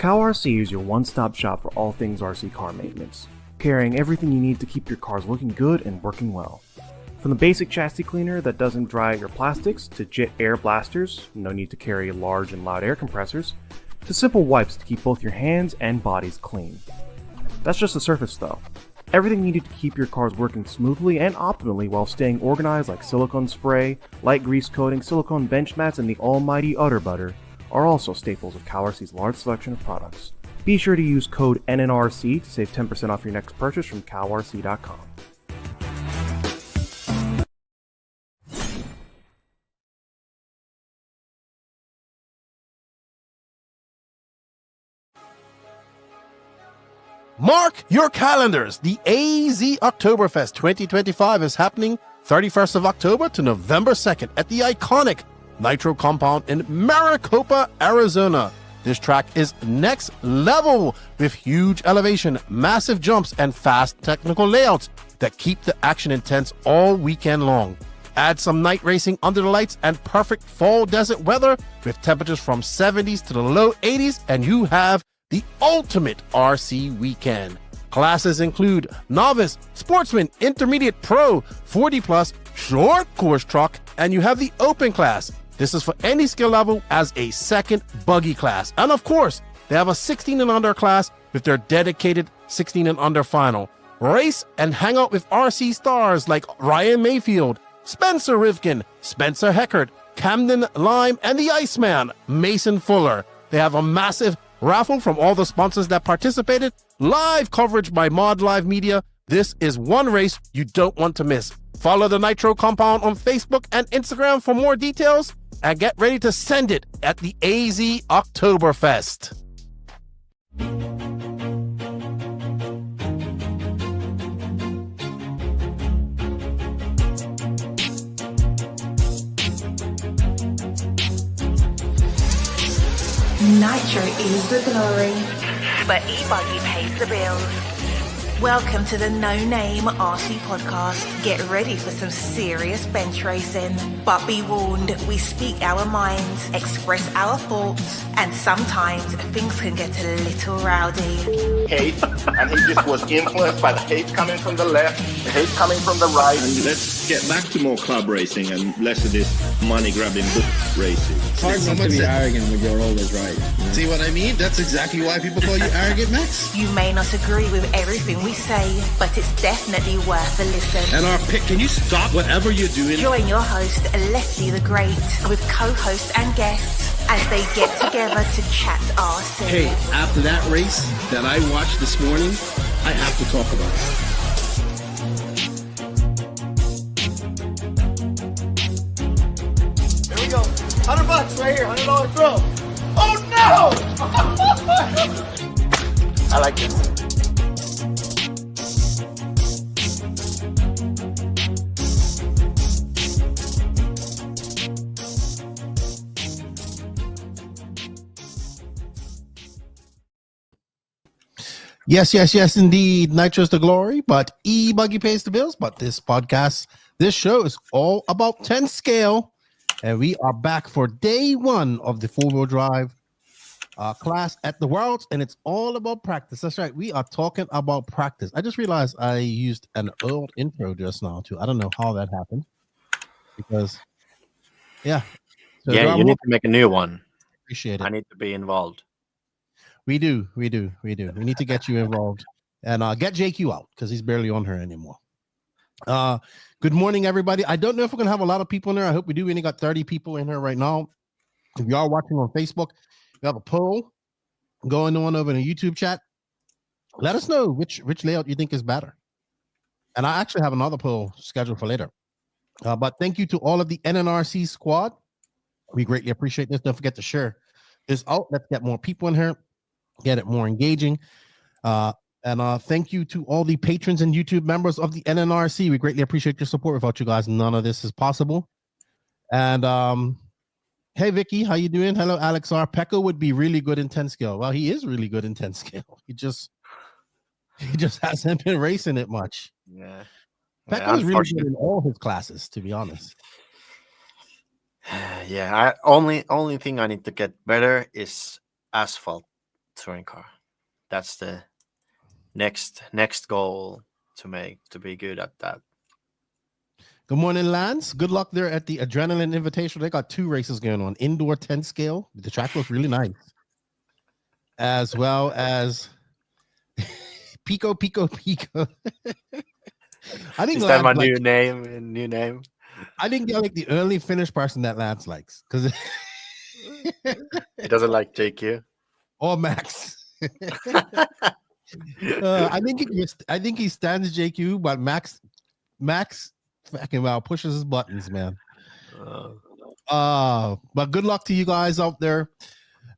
Cal RC is your one-stop shop for all things RC car maintenance, carrying everything you need to keep your cars looking good and working well. From the basic chassis cleaner that doesn't dry out your plastics, to jet air blasters, no need to carry large and loud air compressors, to simple wipes to keep both your hands and bodies clean. That's just the surface though. Everything needed to keep your cars working smoothly and optimally while staying organized, like silicone spray, light grease coating, silicone bench mats, and the almighty Utter Butter, are also staples of Cal RC's large selection of products. Be sure to use code NNRC to save 10% off your next purchase from calrc.com. Mark your calendars. The AZ Oktoberfest 2025 is happening 31st of October to November 2nd at the iconic Nitro compound in Maricopa, Arizona. This track is next level with huge elevation, massive jumps, and fast technical layouts that keep the action intense all weekend long. Add some night racing under the lights and perfect fall desert weather with temperatures from 70s to the low 80s, and you have the ultimate RC weekend. Classes include novice, sportsman, intermediate, pro, 40 plus, short course truck, and you have the open class. This is for any skill level as a second buggy class. And of course, they have a 16 and under class with their dedicated 16 and under final. Race and hang out with RC stars like Ryan Mayfield, Spencer Rivkin, Spencer Heckert, Camden Lime, and the Iceman, Mason Fuller. They have a massive raffle from all the sponsors that participated, live coverage by Mod Live Media. This is one race you don't want to miss. Follow the Nitro compound on Facebook and Instagram for more details, and get ready to send it at the AZ Oktoberfest. Nitro is the glory, but E-Buggy pays the bills. Welcome to the No Name RC podcast. Get ready for some serious bench racing. But be warned, we speak our minds, express our thoughts, and sometimes things can get a little rowdy. Hate, and he just was influenced by the hate coming from the left, the hate coming from the right. And let's get back to more club racing and less of this money-grabbing book racing. It's hard not to be arrogant when you're always right. Yeah. See what I mean? That's exactly why people call you arrogant, Max. You may not agree with everything we say, but it's definitely worth a listen. And our pick, can you stop whatever you're doing? Join your host, Lefty the Great, with co-hosts and guests as they get together to chat RC. Hey, after that race that I watched this morning, I have to talk about it. Here we go. $100 right here, $100 throw. Oh no! I like this. Yes, indeed. Nitro's the glory, but E-Buggy pays the bills. But this show is all about 10 scale. And we are back for day one of the four-wheel drive class at the Worlds. And it's all about practice. That's right. We are talking about practice. I just realized I used an old intro just now, too. I don't know how that happened. Because, yeah. So yeah, you need to make a new one. Appreciate it. I need to be involved. We do. We need to get you involved and get JQ out because he's barely on her anymore. Good morning, everybody. I don't know if we're going to have a lot of people in there. I hope we do. We only got 30 people in here right now. If you are watching on Facebook, we have a poll going on over in the YouTube chat. Let us know which layout you think is better. And I actually have another poll scheduled for later. But thank you to all of the NNRC squad. We greatly appreciate this. Don't forget to share this out. Let's get more people in here. Get it more engaging. And thank you to all the patrons and YouTube members of the NNRC. We greatly appreciate your support. Without you guys, none of this is possible. And hey, Vicky, how you doing? Hello, Alex R. Pekko would be really good in 10 scale. Well, he is really good in 10 scale. He just hasn't been racing it much. Yeah. Pekko is really good in all his classes, to be honest. Yeah, only thing I need to get better is asphalt touring car. That's the next goal to be good at that. Good morning, Lance. Good luck there at the Adrenaline Invitational. They got 2 races going on. Indoor 10 scale. The track looks really nice. As well as Pico. I think Is that my Lance new name? I think you're like the only Finnish person that Lance likes because He doesn't like JQ or Max. I think he stands JQ, but Max fucking well pushes his buttons, man. But good luck to you guys out there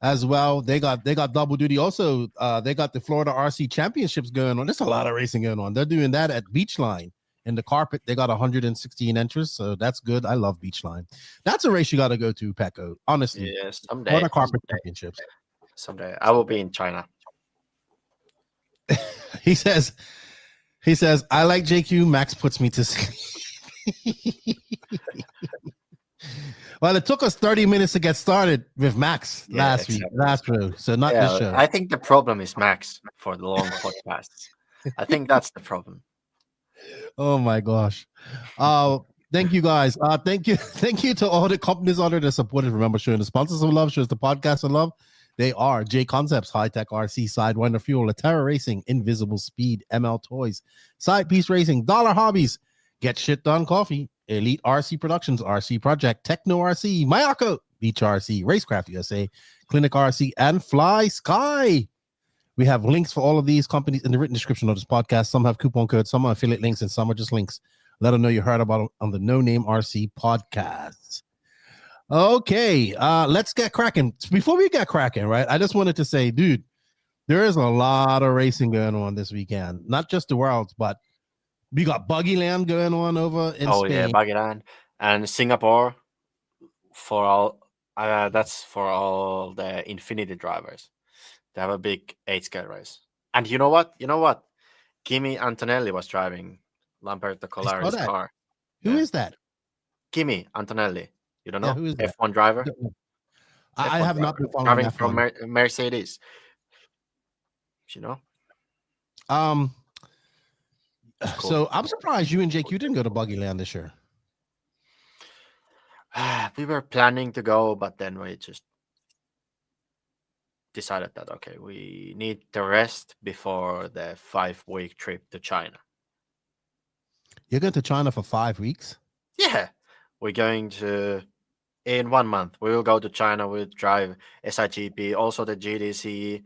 as well. They got double duty. Also, they got the Florida RC Championships going on. There's a lot of racing going on. They're doing that at Beachline in the carpet. They got 116 entries, so that's good. I love Beachline. That's a race you got to go to, Pekko. Honestly, yeah, someday. Florida Carpet Championships. Someday I will be in China. He says, I like JQ. Max puts me to sleep. Well, it took us 30 minutes to get started with Max last row. So not this show. I think the problem is Max for the long podcasts. I think that's the problem. Oh my gosh. Thank you guys. Thank you to all the companies out there that supported. Remember, showing the sponsors of love, shows the podcast of love. They are J Concepts, High Tech RC, Sidewinder Fuel, Latera Racing, Invisible Speed, ML Toys, Side Piece Racing, Dollar Hobbies, Get Shit Done Coffee, Elite RC Productions, RC Project, Techno RC, Mayako, Beach RC, Racecraft USA, Clinic RC, and Fly Sky. We have links for all of these companies in the written description of this podcast. Some have coupon codes, some are affiliate links, and some are just links. Let them know you heard about them on the No Name RC podcast. Okay, let's get cracking. Before we get cracking, right, I just wanted to say, dude, there is a lot of racing going on this weekend. Not just the Worlds, but we got Buggyland going on over in Spain. Yeah, Buggyland. And Singapore for all, that's for all the Infinity drivers. They have a big 8-scale race. And you know what? Kimi Antonelli was driving Lamberto Colari's car. Who is that? Kimi Antonelli. You don't know? Yeah, who is that? F1 driver? I have not been following driving F1. from Mercedes. You know? Cool. So I'm surprised you and JQ didn't go to Buggyland this year. We were planning to go, but then we just decided that, okay, we need to rest before the 5-week trip to China. You're going to China for 5 weeks? Yeah. We're going to, in 1 month, we will go to China. We'll drive SIGP, also the GDC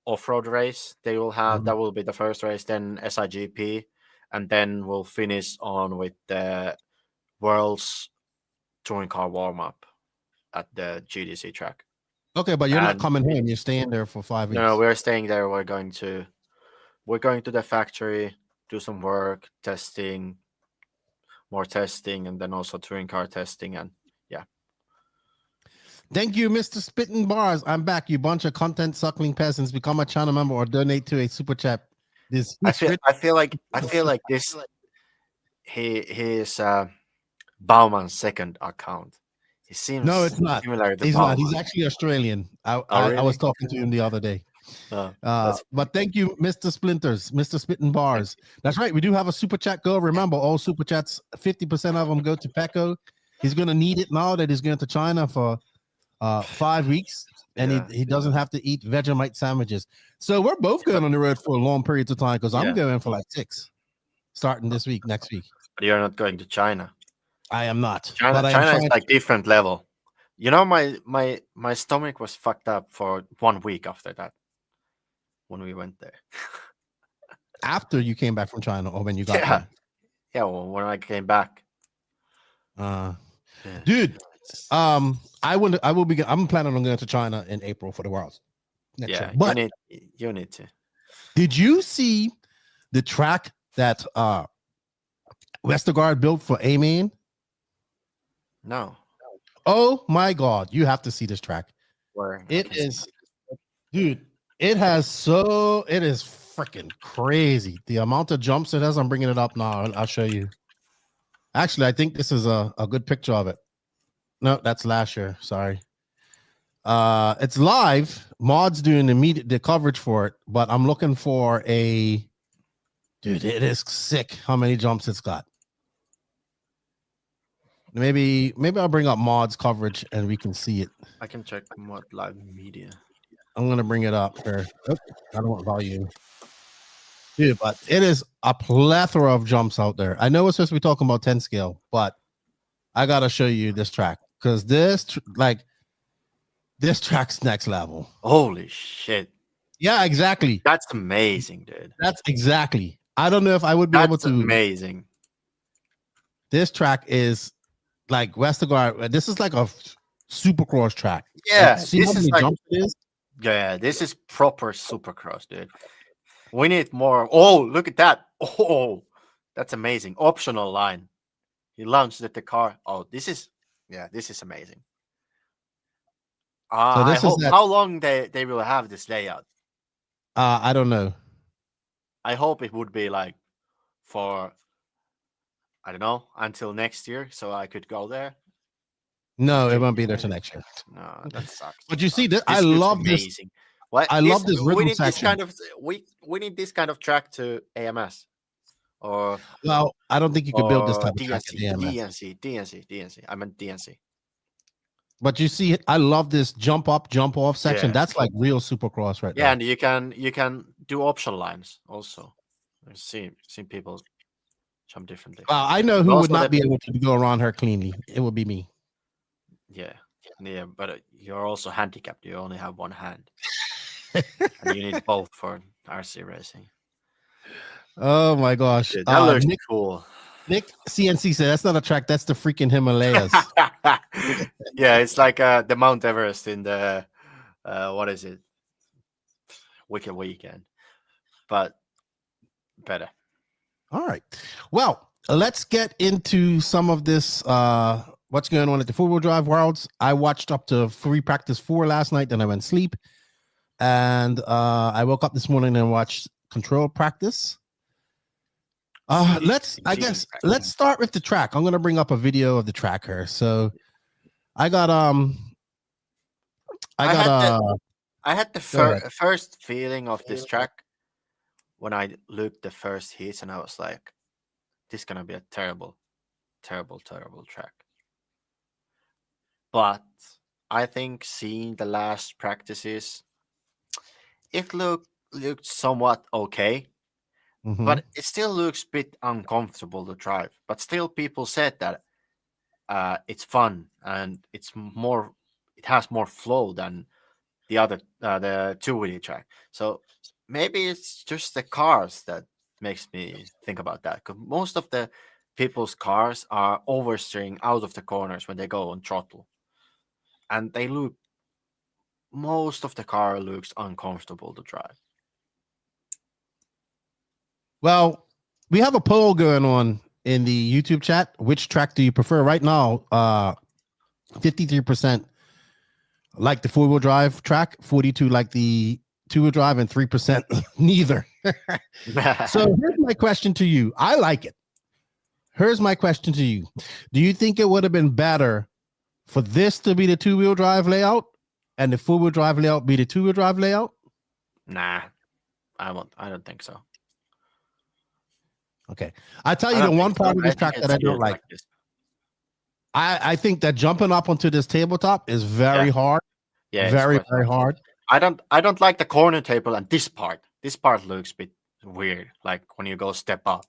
off-road race. They will have, that will be the first race, then SIGP, and then we'll finish on with the World's touring car warm-up at the GDC track. Okay, but you're not coming home. You're staying there for 5 weeks. No, we're staying there. We're going to the factory, do some work, testing, more testing, and then also touring car testing, and yeah. Thank you, Mr. Spitting Bars. I'm back. You bunch of content suckling peasants. Become a channel member or donate to a super chat. I feel like this. He is Bauman's second account. He seems no, it's not. Similar to He's Bauman. not. He's actually Australian. I was talking to him the other day. But thank you, Mr. Splinters, Mr. Spitting Bars. That's right. We do have a super chat go. Remember, all super chats, 50% of them go to Pekko. He's going to need it now that he's going to China for 5 weeks, and he doesn't have to eat Vegemite sandwiches. So we're both going on the road for a long period of time because I'm going for like 6, starting this week, next week. But you're not going to China. I am not. China is like different level. You know, my stomach was fucked up for 1 week after that when we went there. After you came back from China, or when you got there? Yeah, well, when I came back. Dude, I'm planning on going to China in April for the Worlds. Yeah, but you need to. Did you see the track that Westergaard built for A-Main? No. Oh my God, you have to see this track. Where it is, dude. It is freaking crazy. The amount of jumps it has. I'm bringing it up now. I'll show you. Actually, I think this is a good picture of it. No, that's last year. Sorry. It's live. Mod's doing the coverage for it, but I'm looking for a dude. It is sick how many jumps it's got. Maybe I'll bring up Mod's coverage and we can see it. I can check Mod Live Media. I'm gonna bring it up here. Oops, I don't want volume. Dude, but it is a plethora of jumps out there. I know we're supposed to be talking about 10 scale, but I gotta show you this track because this track's next level. Holy shit. Yeah, exactly. That's amazing, dude. That's exactly. I don't know if I would be able to. Amazing. This track is like Westergaard. This is like a supercross track. Yeah, like, see how many jumps it is? Yeah, this is proper supercross, dude. We need more. Oh, look at that. Oh, that's amazing. Optional line. He launched at the car. Oh, this is amazing. So this is how long they will have this layout. I don't know. I hope it would be like for, I don't know, until next year, so I could go there. No, it won't be there till next year. No, that sucks. But you see, I love this. What? I love this rhythm we need section. We need this kind of track to AMS. Or well, I don't think you could build this type of track at DNC. I meant DNC. But you see, I love this jump up, jump off section. Yeah. That's like real supercross right there. there. Yeah, and you can do option lines also. I've seen people jump differently. I know who would not be able to go around her cleanly. It would be me. Yeah, but you're also handicapped. You only have one hand, and you need both for RC racing. Oh my gosh, dude, that looks cool. Nick CNC said that's not a track. That's the freaking Himalayas. Yeah, it's like the Mount Everest in the what is it? Wicked Weekend, but better. All right. Well, let's get into some of this. What's going on at the four-wheel drive worlds? I watched up to free practice 4 last night, then I went to sleep, and I woke up this morning and watched control practice. Let's start with the track. I'm gonna bring up a video of the track here. So I had the first feeling of this track when I looked the first heats, and I was like, this is gonna be a terrible track. But I think seeing the last practices, it looked somewhat okay. Mm-hmm. But it still looks a bit uncomfortable to drive. But still, people said that it's fun and it has more flow than the other the 2-wheelie track. So maybe it's just the cars that makes me think about that. Because most of the people's cars are oversteering out of the corners when they go on throttle, and most of the car looks uncomfortable to drive. Well, we have a poll going on in the YouTube chat. Which track do you prefer? Right now, 53% like the 4-wheel drive track, 42% like the 2-wheel drive, and 3% neither. So here's my question to you. I like it. Here's my question to you. Do you think it would have been better for this to be the 2-wheel drive layout and the 4-wheel drive layout be the 2-wheel drive layout? Nah, I don't think so. Okay, I tell you the one part of this track that I don't like. I think that jumping up onto this tabletop is very hard. Yeah, very hard. I don't like the corner table and this part. This part looks a bit weird, like when you go step up.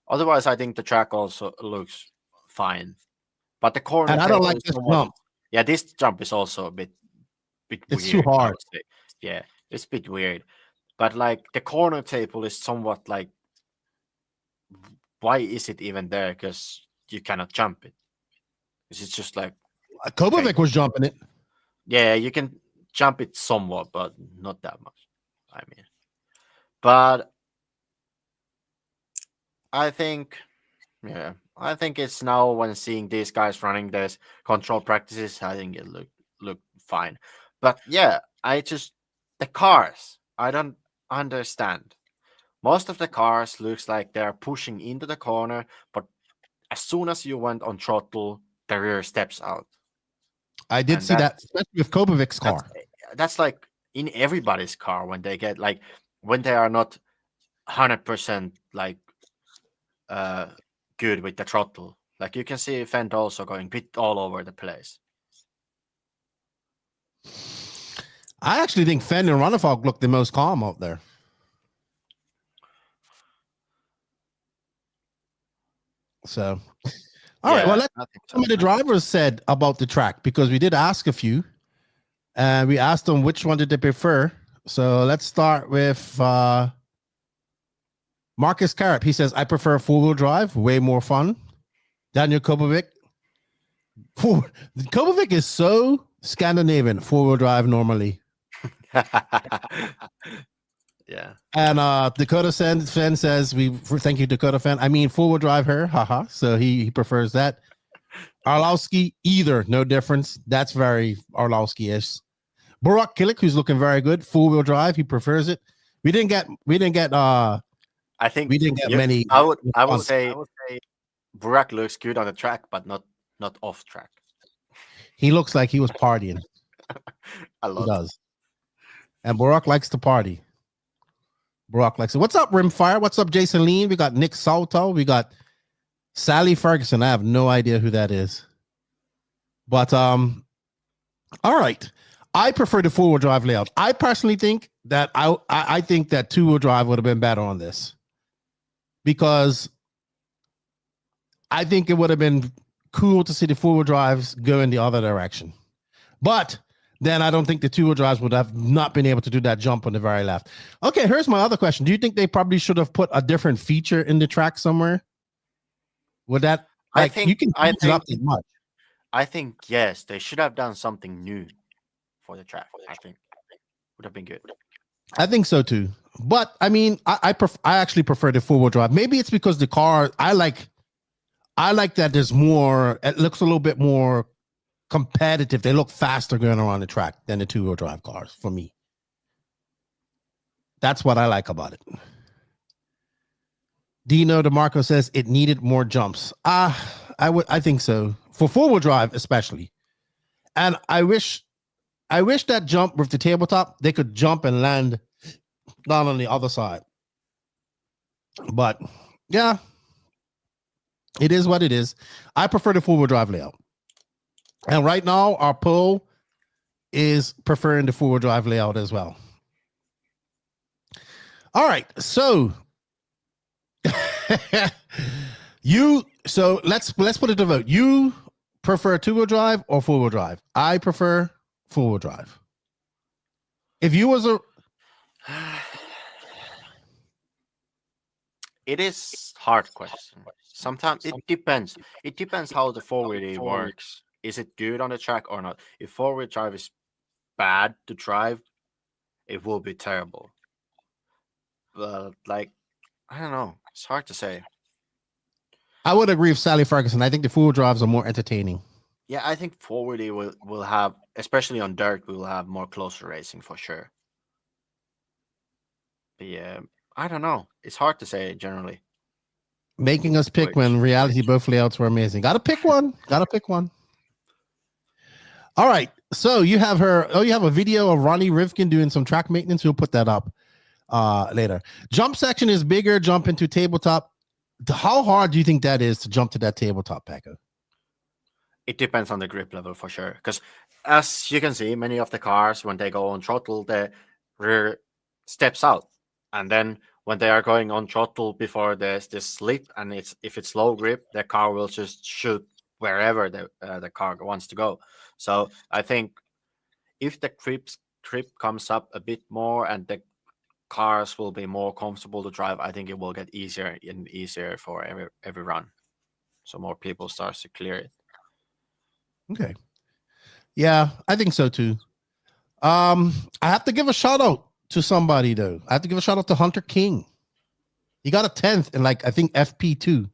Otherwise, I think the track also looks fine. But the corner and I don't like this jump. Yeah, this jump is also a bit it's weird. Too hard. Yeah, it's a bit weird. But like the corner table is somewhat like, why is it even there? Because you cannot jump it. It's just like Kobovic was jumping it. Yeah, you can jump it somewhat, but not that much. I mean, but I think it's now when seeing these guys running this control practices, I think it looked fine. But yeah, the cars, I don't understand. Most of the cars looks like they're pushing into the corner, but as soon as you went on throttle, the rear steps out. I did see that, especially with Kobovic's car. That's like in everybody's car when they get like when they are not 100% like good with the throttle. Like you can see Fendt also going bit all over the place. I actually think Fendt and Runnefalk look the most calm out there. So, all right. Well, let's some of the drivers said about the track, because we did ask a few, and we asked them which one did they prefer. So let's start with Marcus Carrot. He says, I prefer four-wheel drive, way more fun. Daniel Kobovic. Kobovic is so Scandinavian, four-wheel drive normally. Yeah. And Dakota Fan says, thank you, Dakota Fan. I mean, four-wheel drive her, haha. So he prefers that. Arlowski, either, no difference. That's very Arlowski-ish. Burak Kilik, who's looking very good, four-wheel drive. He prefers it. We didn't get. I think we didn't get many. I would say Burak looks good on the track, but not off track. He looks like he was partying. A lot. He does. And Burak likes to party. Burak likes it. What's up, Rimfire? What's up, Jason Lean? We got Nick Salto. We got Sally Ferguson. I have no idea who that is. But all right. I prefer the four-wheel drive layout. I personally think that I think that two-wheel drive would have been better on this, because I think it would have been cool to see the four-wheel drives go in the other direction. But then I don't think the two-wheel drives would have not been able to do that jump on the very left. Okay, here's my other question. Do you think they probably should have put a different feature in the track somewhere? Would that, like, you can change it up as much. I think, yes, they should have done something new for the track. I think would have been good. I think so too. But I mean, I actually prefer the four-wheel drive. Maybe it's because the car, I like that there's more, it looks a little bit more competitive. They look faster going around the track than the two-wheel drive cars for me. That's what I like about it. Dino DeMarco says it needed more jumps. I think so. For four-wheel drive, especially. And I wish that jump with the tabletop, they could jump and land down on the other side. But yeah, it is what it is. I prefer the four-wheel drive layout. And right now, our poll is preferring the four-wheel drive layout as well. All right, so let's put it to vote. You prefer two-wheel drive or four-wheel drive? I prefer four-wheel drive. If you was a, it is hard question. Sometimes it depends. It depends how the four-wheel works. Is it good on the track or not? If four-wheel drive is bad to drive, it will be terrible. But like, I don't know. It's hard to say. I would agree with Sally Ferguson. I think the four-wheel drives are more entertaining. Yeah, I think four-wheel will have, especially on dirt, we will have more closer racing for sure. But yeah, I don't know. It's hard to say generally. Making us pick when reality both layouts were amazing. Gotta pick one. All right. So you have you have a video of Ronnie Rivkin doing some track maintenance. We'll put that up later. Jump section is bigger, jump into tabletop. How hard do you think that is to jump to that tabletop, Pekko? It depends on the grip level for sure. Because as you can see, many of the cars, when they go on throttle, the rear steps out. And then when they are going on throttle before there's this slip, and if it's low grip, the car will just shoot wherever the car wants to go. So I think if the grip comes up a bit more and the cars will be more comfortable to drive, I think it will get easier and easier for every run. So more people start to clear it. Okay. Yeah, I think so too. I have to give a shout out to somebody though. I have to give a shout out to Hunter King. He got a 10th in, like, I think FP2.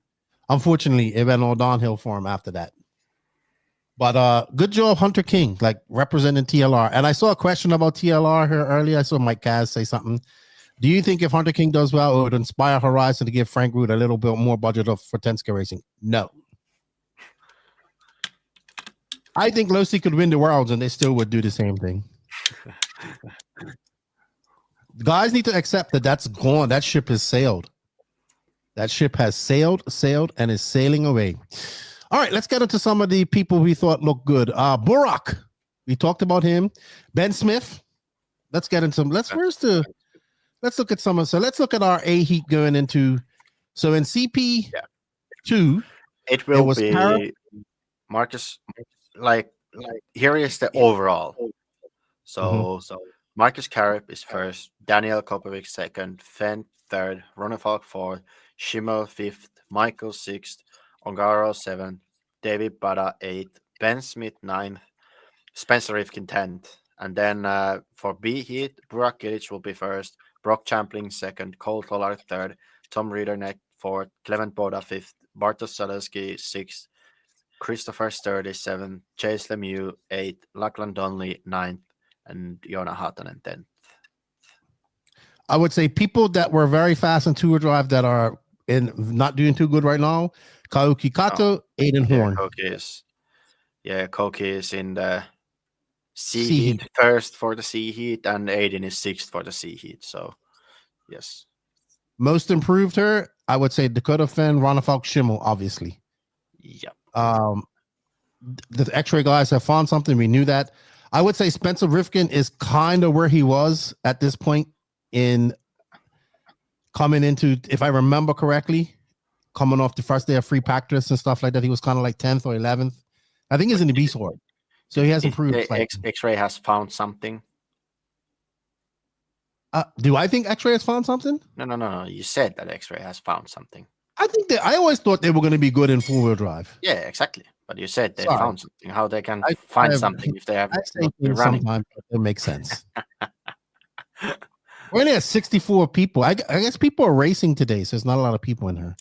Unfortunately, it went all downhill for him after that. But good job, Hunter King, like representing TLR. And I saw a question about TLR here earlier. I saw Mike Kaz say something. Do you think if Hunter King does well, it would inspire Horizon to give Frank Root a little bit more budget for 10K racing? No. I think Losey could win the Worlds and they still would do the same thing. Guys need to accept that that's gone. That ship has sailed. That ship has sailed, and is sailing away. All right, let's get into some of the people we thought looked good. Burak, we talked about him. Ben Smith. Let's get into some. Let's look at some of. So let's look at our A heat going into. So in CP2, it will be Marcus. Like here is the overall. So Marcus Carip is first, Daniel Kopovic second, Fenn third, Ronefalk fourth, Schimmel fifth, Michael sixth, Ongaro seventh, David Bada eighth, Ben Smith ninth, Spencer Rifkin 10th. And then for B heat, Burak Gilic will be first, Brock Champling second, Cole Tollard third, Tom Riederneck fourth, Clement Boda fifth, Bartosz Zaleski sixth, Christopher Sturdy 7th, Chase Lemieux 8th, Lachlan Donnelly 9th, and Joona Hatanen 10th. I would say people that were very fast in two-wheel drive that are not doing too good right now. Kauki Kato, Aiden Horn. Koki is in the C heat first for the C heat, and Aiden is 6th for the C heat. So, yes. Most improved her, I would say Dakota Fenn, Ronefalk, Schimmel, obviously. Yep. The X-ray guys have found something. We knew that. I would say Spencer Rifkin is kind of where he was at this point in coming into, if I remember correctly, coming off the first day of free practice and stuff like that. He was kind of like 10th or 11th. I think he's in the B Sword. So he has improved. X-ray has found something. Do I think X-ray has found something? No. You said that X-ray has found something. I think I always thought they were going to be good in four-wheel drive. Yeah, exactly. But you said they found something. How they can find something if they have not been running? Sometimes it makes sense. We're only at 64 people. I guess people are racing today, so there's not a lot of people in here.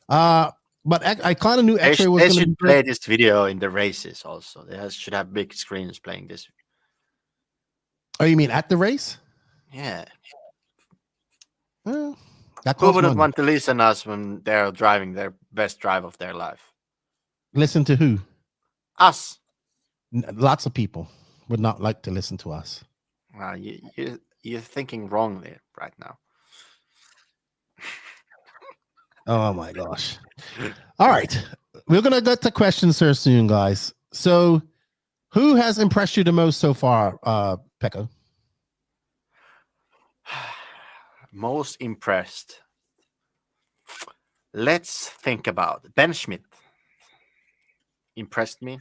But I kind of knew X-ray was going to play this video in the races also. They should have big screens playing this. Oh, you mean at the race? Yeah. Well, who wouldn't want to listen to us when they're driving their best drive of their life? Listen to who? Us. Lots of people would not like to listen to us. You're thinking wrongly right now. Oh my gosh. All right. We're going to get to questions here soon, guys. So who has impressed you the most so far, Pekko? Most impressed. Let's think about Ben Schmidt. Impressed me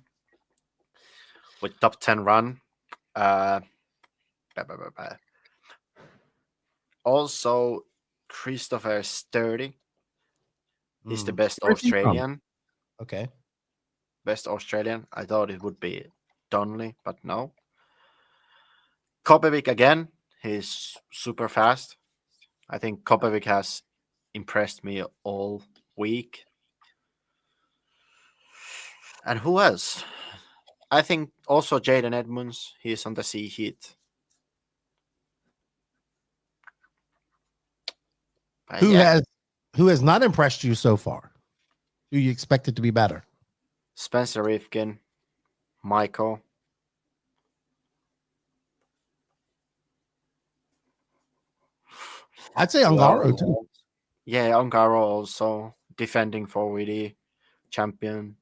with top 10 run. Also, Christopher Sturdy. He's the best Australian. Okay. Best Australian. I thought it would be Donnelly, but no. Kopovic again. He's super fast. I think Kopovic has impressed me all week. And who else? I think also Jaden Edmonds. He's on the C heat. But who has not impressed you so far? Who you expected to be better? Spencer Rifkin, Michael. I'd say Ongaro too. Yeah, Ongaro also defending 4WD champion.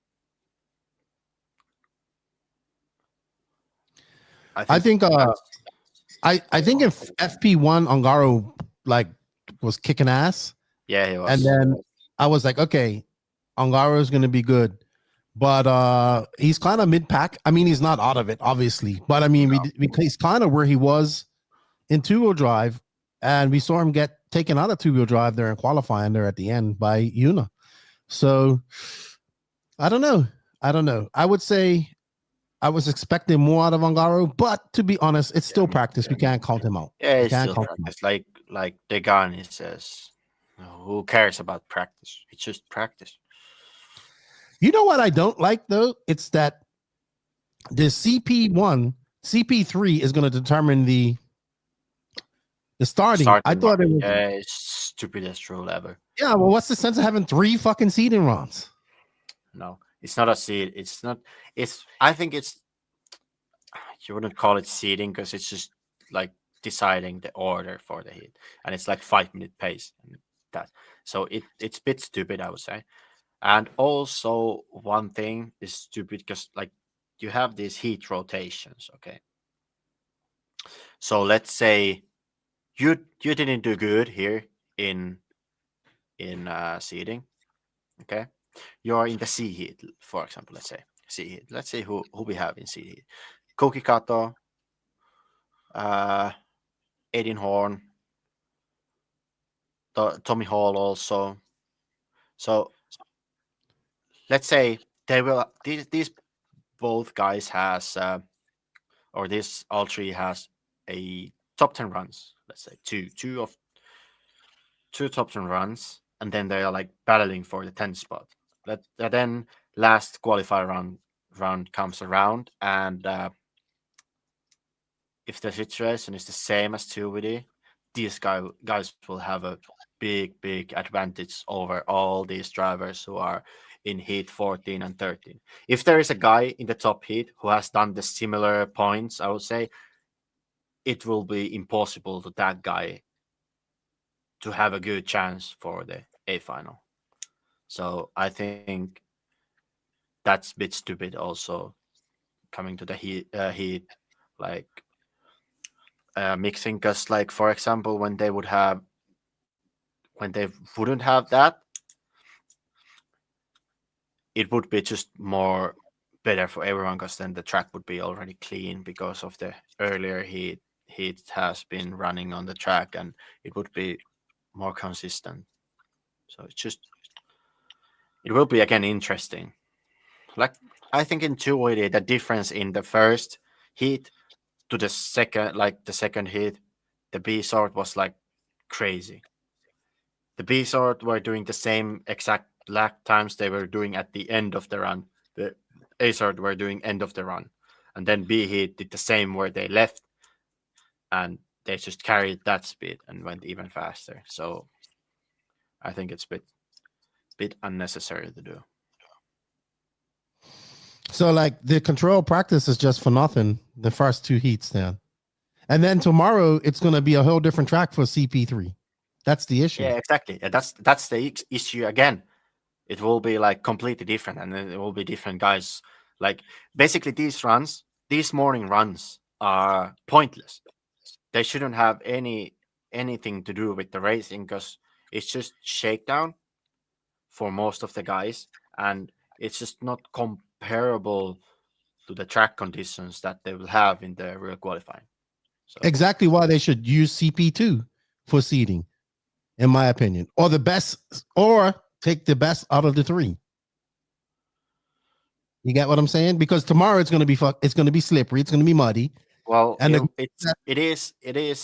I think if FP1 Ongaro was kicking ass. Yeah, he was. And then I was like, okay, Ongaro is going to be good. But he's kind of mid-pack. I mean, he's not out of it, obviously. But I mean, he's kind of where he was in two-wheel drive. And we saw him get taken out of two-wheel drive there in qualifying there at the end by Una. So I don't know. I would say I was expecting more out of Ongaro, but to be honest, it's still practice. We can't count him out. Yeah, it's still practice. Like Degani says, who cares about practice? It's just practice. You know what I don't like though? It's that the CP3 is going to determine the starting. I thought it was it's stupidest rule ever. Yeah, well, what's the sense of having 3 fucking seeding rounds? No, It's not a seed. It's not. It's. I think it's. You wouldn't call it seeding because it's just like deciding the order for the heat, and it's like 5-minute pace. And that. So it's a bit stupid, I would say. And also one thing is stupid because like you have these heat rotations. Okay. So let's say you didn't do good here in seeding. Okay. You're in the C heat, for example. Let's say C heat. Let's say who we have in C heat. Koki Kato, Aiden Horn, Tommy Hall also. So let's say they will these both guys has or this all three has a top 10 runs. Let's say two top 10 runs, and then they are like battling for the 10th spot. Then last qualifier round comes around, and if the situation is the same as 2VD, these guys will have a big advantage over all these drivers who are in heat 14 and 13. If there is a guy in the top heat who has done the similar points, I would say it will be impossible to that guy to have a good chance for the A final. So I think that's a bit stupid also coming to the heat like mixing, because like for example when they wouldn't have that, it would be just more better for everyone, because then the track would be already clean because of the earlier heat has been running on the track, and it would be more consistent. So it will be again interesting. Like I think in 2VD the difference in the first heat to the second heat, the B sort was like crazy. The B sort were doing the same exact lap times they were doing at the end of the run. The A sort were doing end of the run, and then B heat did the same where they left, and they just carried that speed and went even faster. So I think it's a bit unnecessary to do. So like the control practice is just for nothing, the first two heats then. And then tomorrow it's going to be a whole different track for CP3. That's the issue. Yeah, exactly. That's the issue again. It will be like completely different, and then it will be different guys. Like basically these morning runs are pointless. They shouldn't have anything to do with the racing, because it's just shakedown for most of the guys, and it's just not comparable to the track conditions that they will have in the real qualifying. So. Exactly why they should use CP2 for seeding, in my opinion, or take the best out of the three. You get what I'm saying? Because tomorrow it's going to be slippery, it's going to be muddy. Well, and it is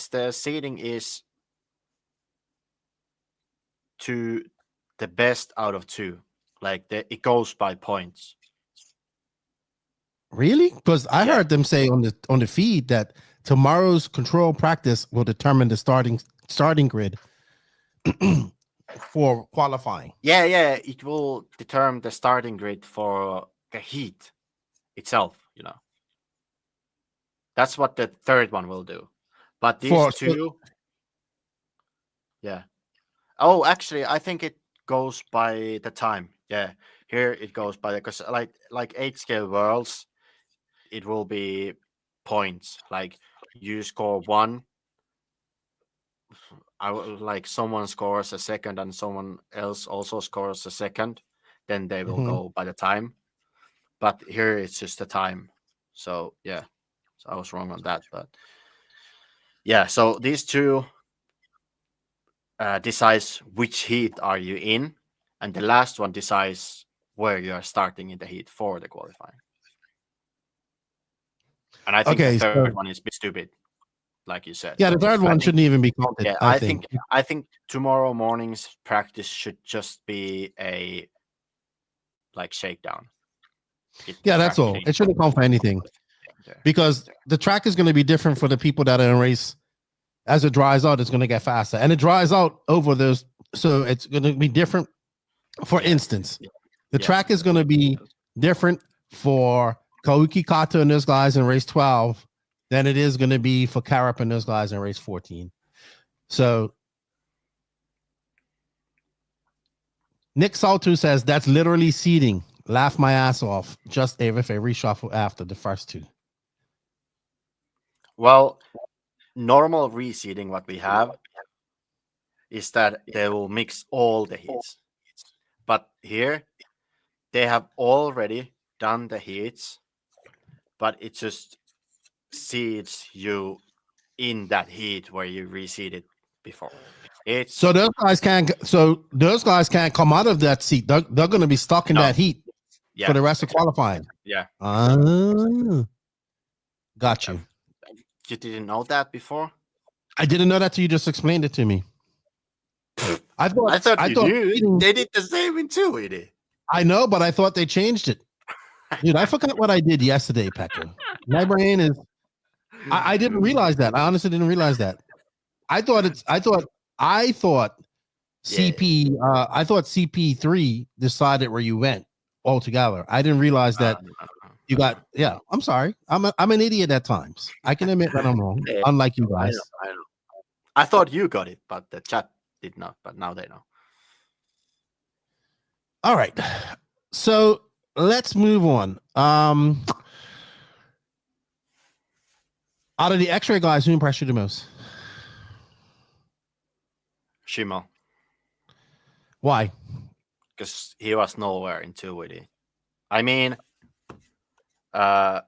the seeding is to the best out of two. Like it goes by points. Really? Because I heard them say on the feed that tomorrow's control practice will determine the starting grid for qualifying. Yeah, it will determine the starting grid for the heat itself, you know. That's what the third one will do. But these two... Yeah. Oh, actually, I think it goes by the time. Yeah. Here it goes by because like 8 scale worlds, it will be points. Like you score 1. Like someone scores a second and someone else also scores a second, then they will go by the time. But here it's just the time. So yeah. So I was wrong on that, but yeah. So these two decides which heat are you in, and the last one decides where you are starting in the heat for the qualifying. And I think the third one is a bit stupid, like you said. Yeah, the third one shouldn't even be counted. Yeah, I think tomorrow morning's practice should just be a shakedown. Yeah, that's all. It shouldn't count for anything. Because the track is going to be different for the people that are in race. As it dries out, it's going to get faster, and it dries out over those. So it's going to be different. For instance, the track is going to be different for Kauki Kato and those guys in race 12 than it is going to be for Karap and those guys in race 14. So Nick Saltu says that's literally seeding. Laugh my ass off. Just if a reshuffle after the first two. Well, normal reseeding, what we have is that they will mix all the heats. But here, they have already done the heats, but it just seeds you in that heat where you reseeded before. So those guys can't come out of that seat. They're going to be stuck in that heat for the rest of qualifying. Yeah. Got you. You didn't know that before? I didn't know that till you just explained it to me. I thought you knew. They did the same in 280. I know, but I thought they changed it. Dude, I forgot what I did yesterday, Pekko. My brain is I didn't realize that. I honestly didn't realize that. I thought CP3 decided where you went altogether. I didn't realize that you got I'm sorry. I'm an idiot at times. I can admit that I'm wrong, unlike you guys. I know. I thought you got it, but the chat did not, but now they know. All right. So let's move on. Out of the X-ray guys, who impressed you the most? Shimo. Why? Because he was nowhere in 280. I mean, Fent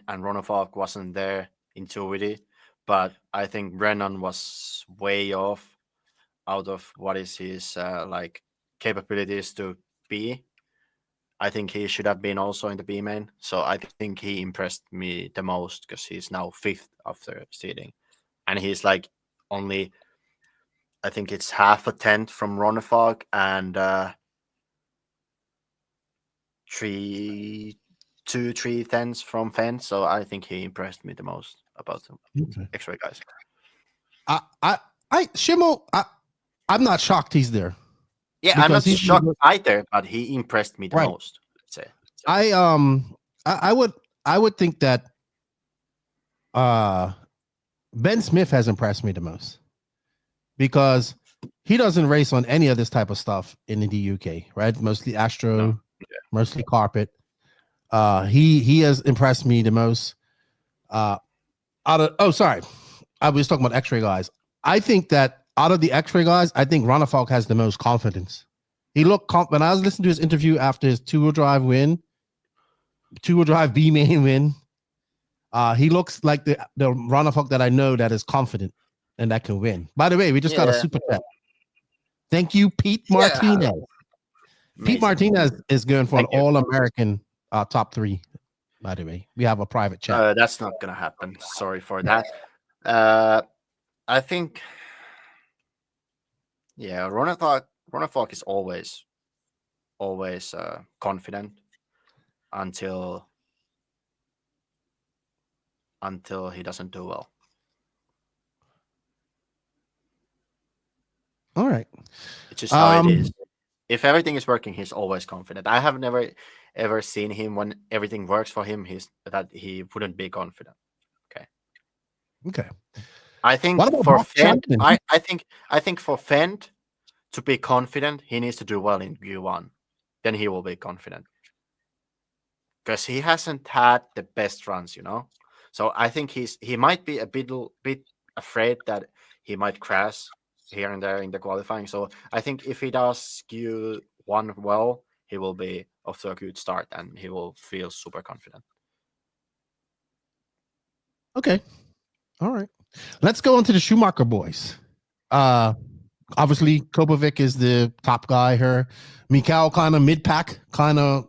and Ronofalk wasn't there in 280, but I think Brennan was way off out of what is his capabilities to be. I think he should have been also in the B main. So I think he impressed me the most because he's now 5th after seeding. And he's like only, I think it's half a tenth from Ronefog and 3 tenths from Fent. So I think he impressed me the most about the X-ray guys. Shimo, I'm not shocked he's there. Yeah, I'm not shocked either, but he impressed me the most. Let's say. I would think that Ben Smith has impressed me the most because he doesn't race on any of this type of stuff in the UK, right? Mostly Astro, mostly carpet. He has impressed me the most. I was talking about X-ray guys. I think that out of the X-ray guys, I think Ronefalk has the most confidence. He looked when I was listening to his interview after his two-wheel drive B main win. He looks like the Ronefalk that I know that is confident and that can win. By the way, we just got a super chat. Thank you, Pete Martinez. Amazing. Pete Martinez is going for an All-American top 3. By the way, we have a private chat. That's not gonna happen. Sorry for that. I think. Yeah, Ronefalk is always confident until he doesn't do well. All right. It's just how it is. If everything is working, he's always confident. I have never ever seen him when everything works for him. That he wouldn't be confident. Okay. I think for Fent, I think for Fent to be confident, he needs to do well in Q1. Then he will be confident. Because he hasn't had the best runs, So I think he might be a bit afraid that he might crash here and there in the qualifying. So I think if he does Q1 well, he will be off to a good start and he will feel super confident. Okay. All right. Let's go into the Schumacher boys. Obviously, Kopovic is the top guy here. Mikhail kind of mid-pack, kind of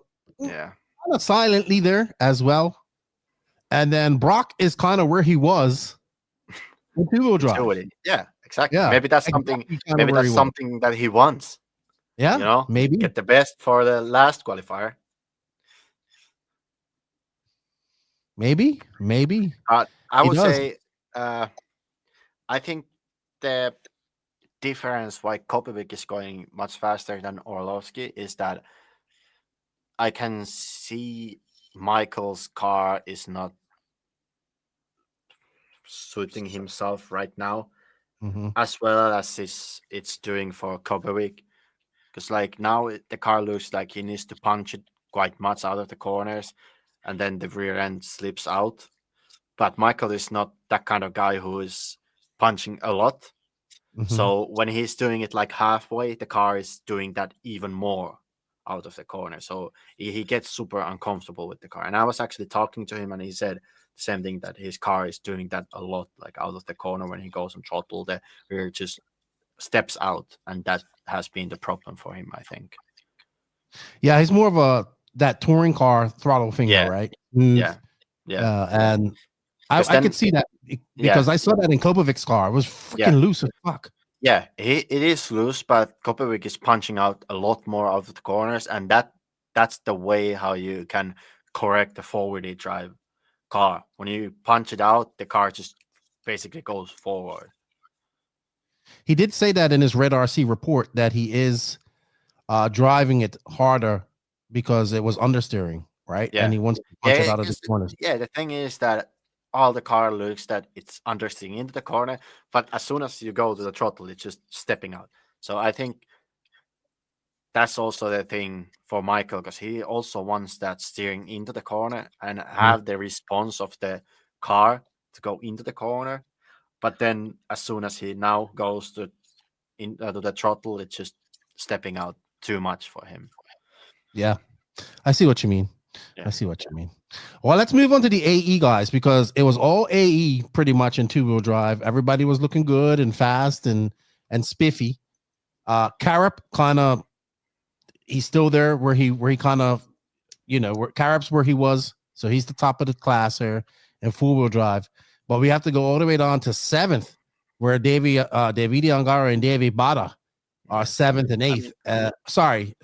silently there as well. And then Brock is kind of where he was in two-wheel drive. Yeah, exactly. Yeah, maybe that's something. Maybe that's something that he wants. Yeah, maybe get the best for the last qualifier. Maybe. I would say. I think the difference why Kopovic is going much faster than Orlovsky is that I can see Michael's car is not suiting himself right now, as well as it's doing for Kobewick. Because like now the car looks like he needs to punch it quite much out of the corners, and then the rear end slips out. But Michael is not that kind of guy who is punching a lot. So when he's doing it like halfway, the car is doing that even more out of the corner. So he gets super uncomfortable with the car. And I was actually talking to him, and he said the same thing, that his car is doing that a lot, like out of the corner when he goes on throttle. The rear just steps out, and that has been the problem for him, I think. Yeah, he's more of that touring car throttle finger, right? Yeah. And I could see that because I saw that in Kobovic's car. It was freaking loose as fuck. Yeah, it is loose, but Kopevic is punching out a lot more out of the corners, and that's the way how you can correct the forward drive car. When you punch it out, the car just basically goes forward. He did say that in his Red RC report that he is driving it harder because it was understeering, right? Yeah. And he wants to punch it out of the corners. Yeah, the thing is that all the car looks that it's understeering into the corner, but as soon as you go to the throttle, it's just stepping out. So I think that's also the thing for Michael, because he also wants that steering into the corner and have the response of the car to go into the corner. But then as soon as he now goes to the throttle, it's just stepping out too much for him. Yeah, I see what you mean. I see what you mean. Well, let's move on to the AE guys, because it was all AE pretty much in two-wheel drive. Everybody was looking good and fast and spiffy. Carap kind of, he's still there where he kind of, where Carap's where he was. So he's the top of the class here in four-wheel drive. But we have to go all the way down to 7th, where Davide Angara and Davy Bada are 7th and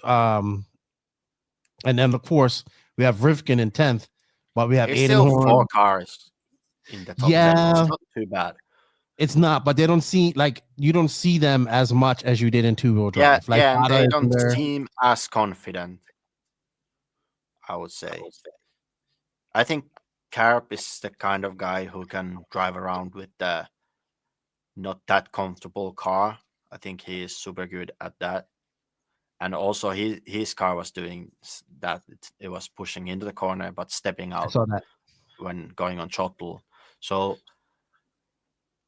8th. And then, of course, we have Rivkin in 10th, but we have still 4 cars in the top 10. It's not too bad. It's not, but they don't see, you don't see them as much as you did in two-wheel drive. And they don't seem as confident, I would say. I think Carp is the kind of guy who can drive around with the not that comfortable car. I think he is super good at that. And also his car was doing that. It was pushing into the corner, but stepping out when going on throttle. So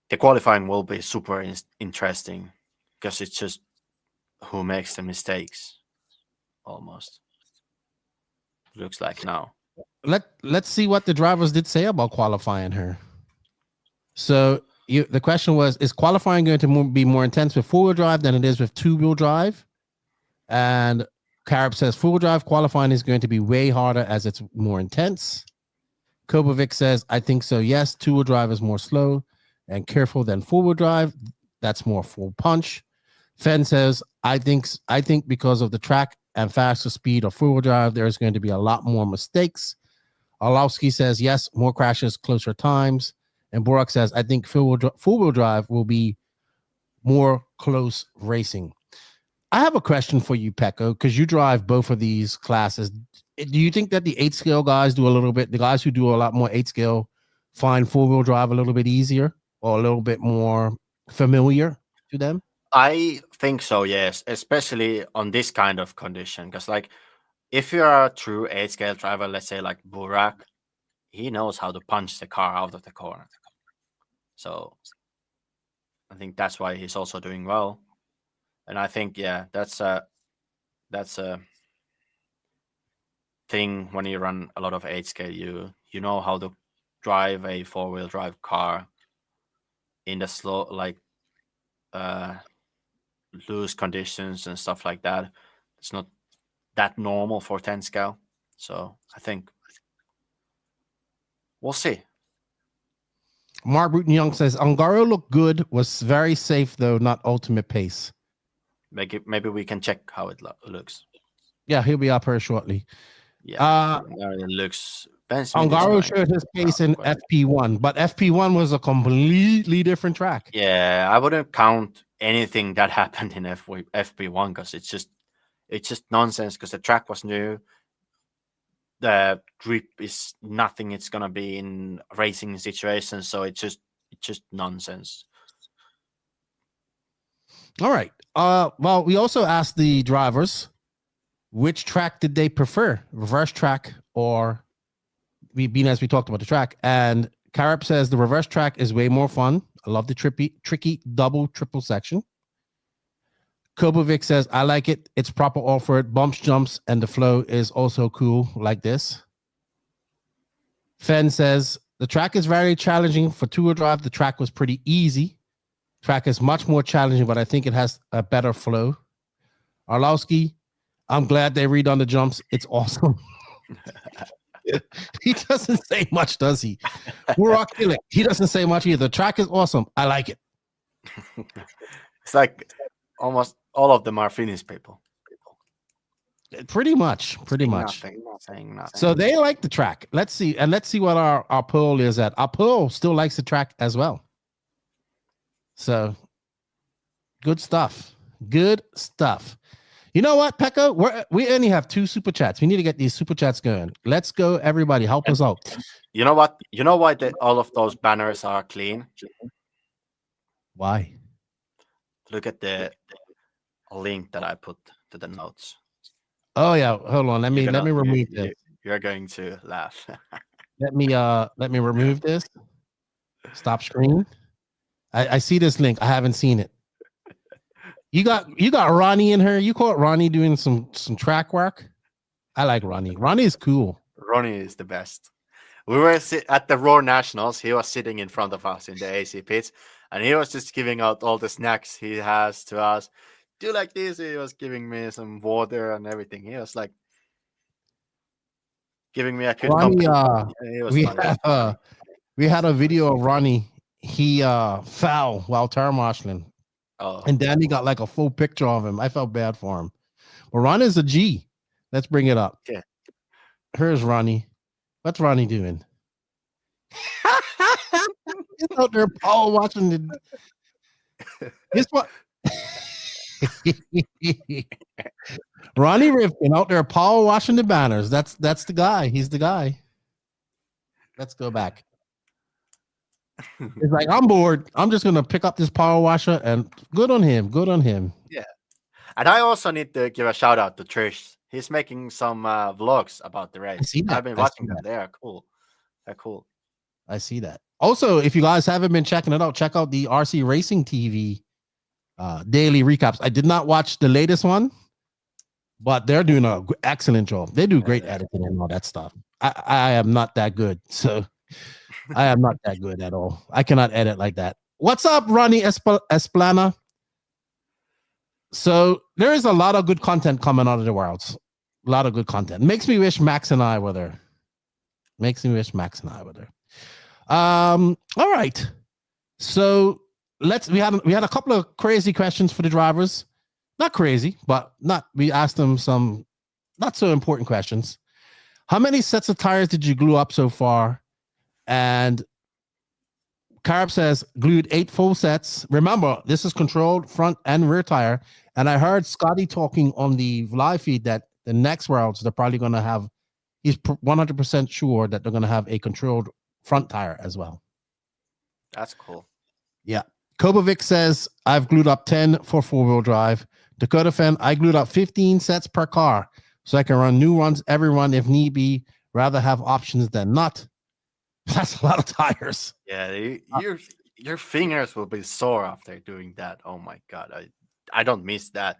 the qualifying will be super interesting, because it's just who makes the mistakes, almost. Looks like now. Let's see what the drivers did say about qualifying her. So the question was, is qualifying going to be more intense with four-wheel drive than it is with two-wheel drive? And Carab says four-wheel drive qualifying is going to be way harder as it's more intense. Kobovic says, I think so, yes. Two-wheel drive is more slow and careful than four-wheel drive. That's more full punch. Fenn says, I think because of the track and faster speed of four-wheel drive, there's going to be a lot more mistakes. Orlowski says, yes, more crashes, closer times. And Borak says, I think four-wheel drive will be more close racing. I have a question for you, Pekko, because you drive both of these classes. Do you think that the 8-scale guys do a little bit, the guys who do a lot more 8-scale find four-wheel drive a little bit easier or a little bit more familiar to them? I think so, yes, especially on this kind of condition. Because, if you're a true 8-scale driver, let's say like Burak, he knows how to punch the car out of the corner. So I think that's why he's also doing well. And I think, that's a thing when you run a lot of 8-scale. You know how to drive a four-wheel drive car in the slow, loose conditions and stuff like that. It's not that normal for 10 scale. So I think we'll see. Mark Bruton Young says Ungaro looked good, was very safe though, not ultimate pace. Maybe we can check how it looks. Yeah, he'll be up here shortly. Yeah, it looks. Ungaro showed his pace in FP1, but FP1 was a completely different track. Yeah, I wouldn't count anything that happened in FP1 because it's just nonsense, because the track was new. the grip is nothing. It's gonna be in racing situations, so it's just nonsense. All right. Well, we also asked the drivers which track did they prefer, reverse track or as we talked about the track. And Carib says the reverse track is way more fun. I love the tricky double, triple section. Kobovic says, I like it. It's proper off-road, bumps, jumps, and the flow is also cool like this. Fen says, the track is very challenging for two-wheel drive. The track was pretty easy. Track is much more challenging, but I think it has a better flow. Arlowski, I'm glad they redone the jumps. It's awesome. He doesn't say much, does he? He doesn't say much either. The track is awesome. I like it. It's like almost all of them are Finnish people. Pretty much. Saying nothing. So they like the track. Let's see what our poll is at. Our poll still likes the track as well. So good stuff. You know what, Pekko? We only have 2 super chats. We need to get these super chats going. Let's go, everybody. Help us out. You know what? You know why all of those banners are clean? Why? Look at the link that I put to the notes. Oh yeah, hold on. Let me remove this. You're going to laugh. Let me remove this. Stop screen. I see this link. I haven't seen it. You got Ronnie in her. You caught Ronnie doing some track work. I like Ronnie. Ronnie is cool. Ronnie is the best. We were at the Raw Nationals. He was sitting in front of us in the AC pits, and he was just giving out all the snacks he has to us. Do you like this? He was giving me some water and everything. He was like giving me a good Ronnie, we had a video of Ronnie. He fell while tire marshaling. Oh. And Danny got like a full picture of him. I felt bad for him. Well, Ron is a G. Let's bring it up. Yeah. Here's Ronnie. What's Ronnie doing? He's out there Paul watching the. This what Ronnie Rifkin out there Paul watching the banners. That's the guy. He's the guy. Let's go back. He's like, I'm bored. I'm just gonna pick up this power washer, and good on him. Yeah, and I also need to give a shout out to Trish. He's making some vlogs about the race. I've been watching them. They are cool. They're cool. I see that. Also, if you guys haven't been checking it out, check out the RC Racing TV daily recaps. I did not watch the latest one, but they're doing an excellent job. They do great editing and all that stuff. I am not that good, so. I am not that good at all. I cannot edit like that. What's up, Ronnie Esplana? So there is a lot of good content coming out of the world. A lot of good content. Makes me wish Max and I were there. All right. So we had a couple of crazy questions for the drivers. Not crazy, but we asked them some not so important questions. How many sets of tires did you glue up so far? And Carb says glued 8 full sets. Remember, this is controlled front and rear tire. And I heard Scotty talking on the live feed that the next Worlds, they're probably going to have, he's 100% sure that they're going to have a controlled front tire as well. That's cool. Yeah. Kobovic says, I've glued up 10 for 4-wheel drive. Dakota Fen, I glued up 15 sets per car so I can run new runs, every run if need be. Rather have options than not. That's a lot of tires. Yeah, your fingers will be sore after doing that. Oh my God, I don't miss that.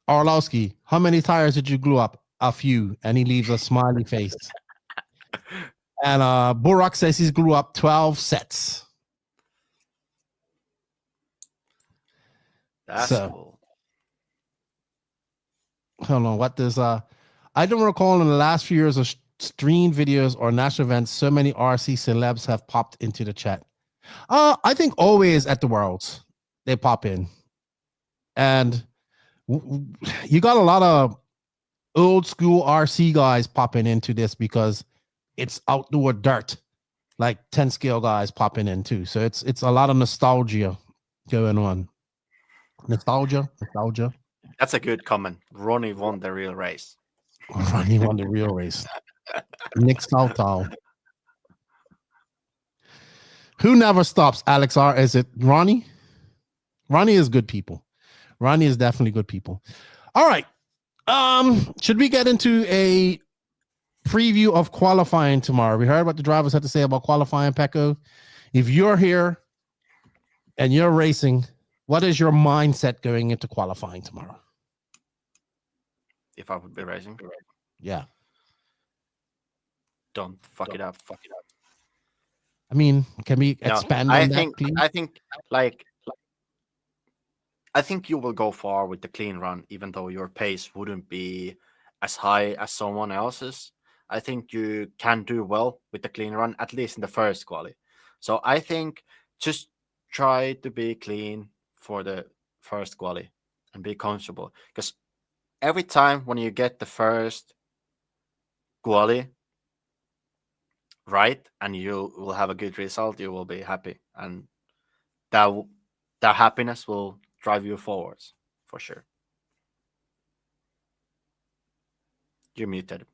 Arlowski, how many tires did you glue up? A few, and he leaves a smiley face. And Burak says he's glue up 12 sets. That's cool. Hold on, what does I don't recall in the last few years of stream videos or national events, so many RC celebs have popped into the chat. I think always at the Worlds they pop in, and you got a lot of old school RC guys popping into this because it's outdoor dirt, like 10 scale guys popping in too. So it's a lot of nostalgia going on. Nostalgia. That's a good comment. Ronnie won the real race. Ronnie won the real race. Nick Southall. Who never stops, Alex R? Is it Ronnie? Ronnie is good people. Ronnie is definitely good people. All right. Should we get into a preview of qualifying tomorrow? We heard what the drivers had to say about qualifying, Pekko. If you're here and you're racing, what is your mindset going into qualifying tomorrow? If I would be racing, Yeah. don't fuck it up. I mean, can we expand on that, please? I think you will go far with the clean run, even though your pace wouldn't be as high as someone else's. I think you can do well with the clean run, at least in the first quali. So I think just try to be clean for the first quali and be comfortable. Because every time when you get the first quali right and you will have a good result, you will be happy. And that happiness will drive you forwards for sure. You're muted.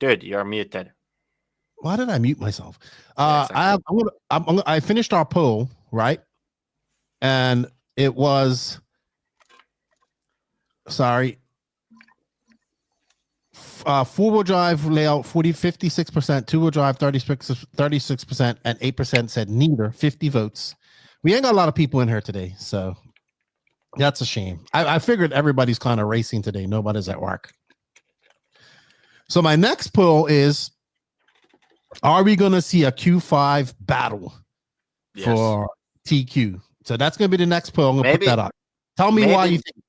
Dude, you're muted. Why did I mute myself? Yeah, exactly. I finished our poll, right? And it was, four-wheel drive layout 56%, two-wheel drive 36%, and 8% said neither, 50 votes. We ain't got a lot of people in here today, so that's a shame. I figured everybody's kind of racing today. Nobody's at work. So my next poll is, are we going to see a Q5 battle for TQ? So that's going to be the next poll. I'm going to put that up. Tell me why you think.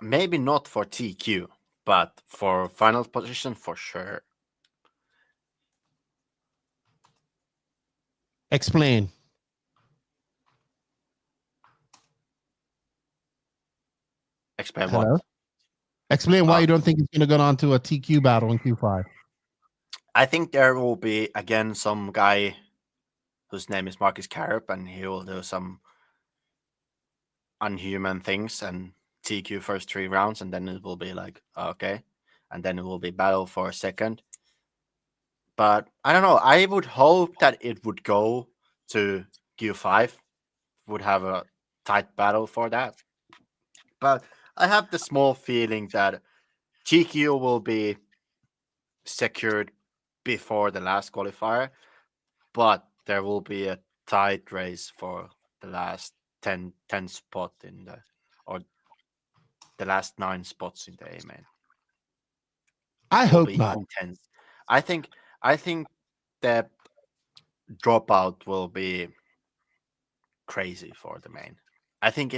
Maybe not for TQ, but for final position, for sure. Explain. Explain Hello? what? Explain why you don't think it's going to go on to a TQ battle in Q5. I think there will be, again, some guy whose name is Marcus Carup, and he will do some unhuman things and TQ first 3 rounds, and then it will be like, okay. And then it will be battle for a second. But I don't know. I would hope that it would go to Q5, would have a tight battle for that. But I have the small feeling that TQ will be secured before the last qualifier, but there will be a tight race for the last 10 spot in the, or the last 9 spots in the A main. I hope not. Intense. I think the dropout will be crazy for the main. I think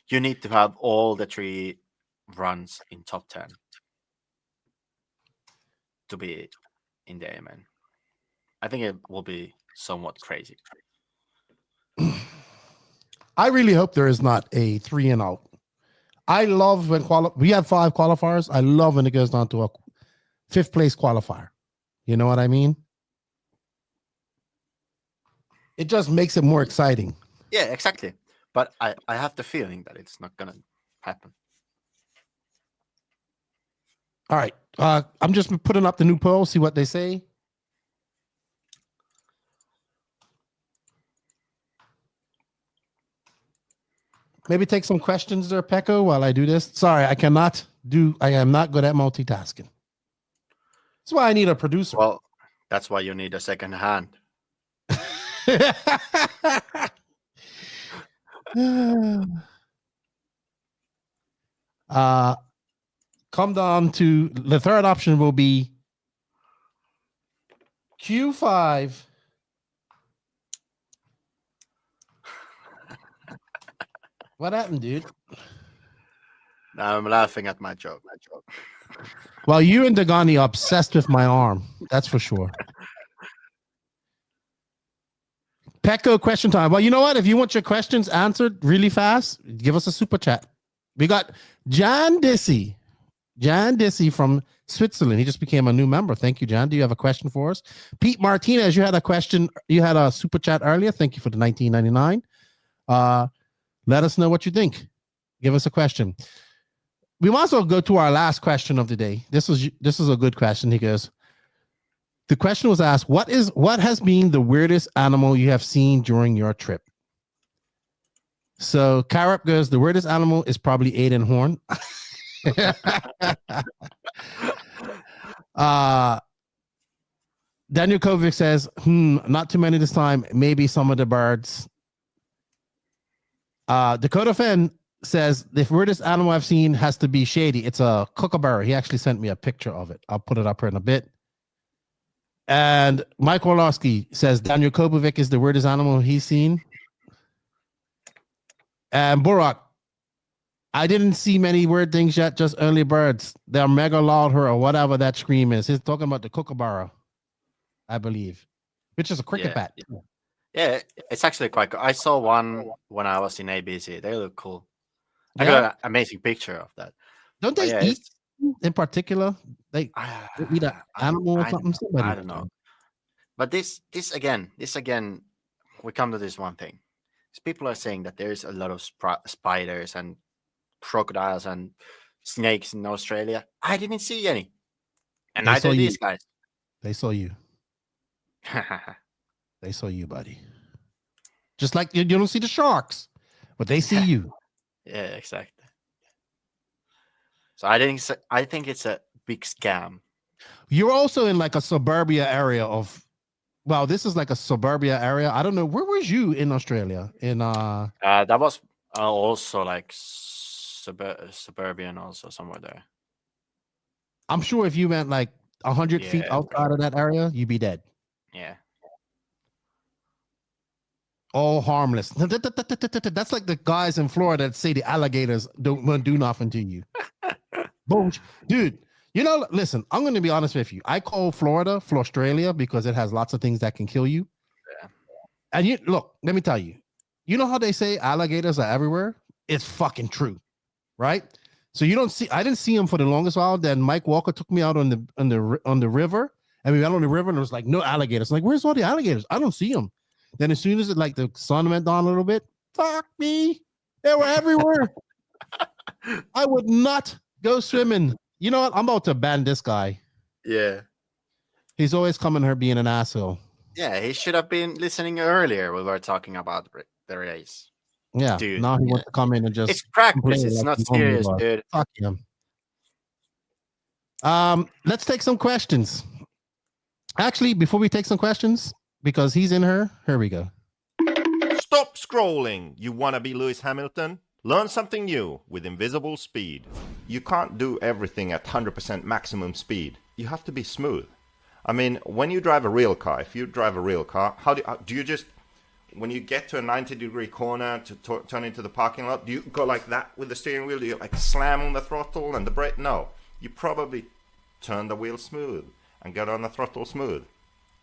you need to have all the 3 runs in top 10 to be in the A main. I think it will be somewhat crazy. I really hope there is not a 3 and out. I love when we have 5 qualifiers. I love when it goes down to a 5th place qualifier. You know what I mean? It just makes it more exciting. Yeah, exactly. But I have the feeling that it's not gonna happen. All right. I'm just putting up the new poll, see what they say. Maybe take some questions there, Pekko, while I do this. Sorry, I am not good at multitasking. That's why I need a producer. Well, that's why you need a second hand. Come down to the third option will be Q5. What happened, dude? Now I'm laughing at my joke. Well, you and Dagani are obsessed with my arm. That's for sure. Pekko, question time. Well, you know what? If you want your questions answered really fast, give us a super chat. We got Jan Dissy from Switzerland. He just became a new member. Thank you, Jan. Do you have a question for us? Pete Martinez, you had a question. You had a super chat earlier. Thank you for the $19.99. Let us know what you think. Give us a question. We might as well go to our last question of the day. This is a good question. He goes, the question was asked, what has been the weirdest animal you have seen during your trip? So Carrot goes, the weirdest animal is probably Aiden Horn. Daniel Kovic says, not too many this time. Maybe some of the birds. Dakota Fenn says, the weirdest animal I've seen has to be Shady. It's a kookaburra. He actually sent me a picture of it. I'll put it up here in a bit. And Mike Orlowski says, Daniel Kovic is the weirdest animal he's seen. And Burak, I didn't see many weird things yet, just early birds. They're mega loud or whatever that scream is. He's talking about the kookaburra, I believe, which is a cricket bat. Yeah, it's actually quite cool. I saw one when I was in ABC. They look cool. I got an amazing picture of that. Don't they eat in particular? They eat an animal or something? I don't know. But this again, we come to this one thing. People are saying that there's a lot of spiders and crocodiles and snakes in Australia. I didn't see any. And neither did these guys. They saw you. They saw you, buddy. Just like you don't see the sharks, but they see you. Yeah, exactly. So I think it's a big scam. You're also in like a suburbia area of. Well, this is like a suburbia area. I don't know. Where was you in Australia? That was also like suburban, also somewhere there. I'm sure if you went like 100 feet outside of that area, you'd be dead. Yeah. All harmless. That's like the guys in Florida that say the alligators don't do nothing to you. Dude. You know, listen, I'm going to be honest with you. I call Florida for Australia because it has lots of things that can kill you. Yeah. And look, let me tell you. You know how they say alligators are everywhere? It's fucking true, right? So I didn't see them for the longest while. Then Mike Walker took me out on the river, and we went on the river, and there was like no alligators. I'm like, where's all the alligators? I don't see them. Then as soon as the sun went down a little bit, fuck me, they were everywhere. I would not go swimming. You know what? I'm about to ban this guy. Yeah. He's always coming here being an asshole. Yeah, he should have been listening earlier when we were talking about the race. Yeah. Dude, now he wants to come in and just... It's practice. It's not serious, dude. Fuck him. Let's take some questions. Actually, before we take some questions, because he's in here we go. Stop scrolling. You want to be Lewis Hamilton? Learn something new with invisible speed. You can't do everything at 100% maximum speed. You have to be smooth. I mean, when you drive a real car, if you drive a real car, how do you just, when you get to a 90-degree corner to turn into the parking lot, do you go like that with the steering wheel? Do you like slam on the throttle and the brake? No. You probably turn the wheel smooth and get on the throttle smooth.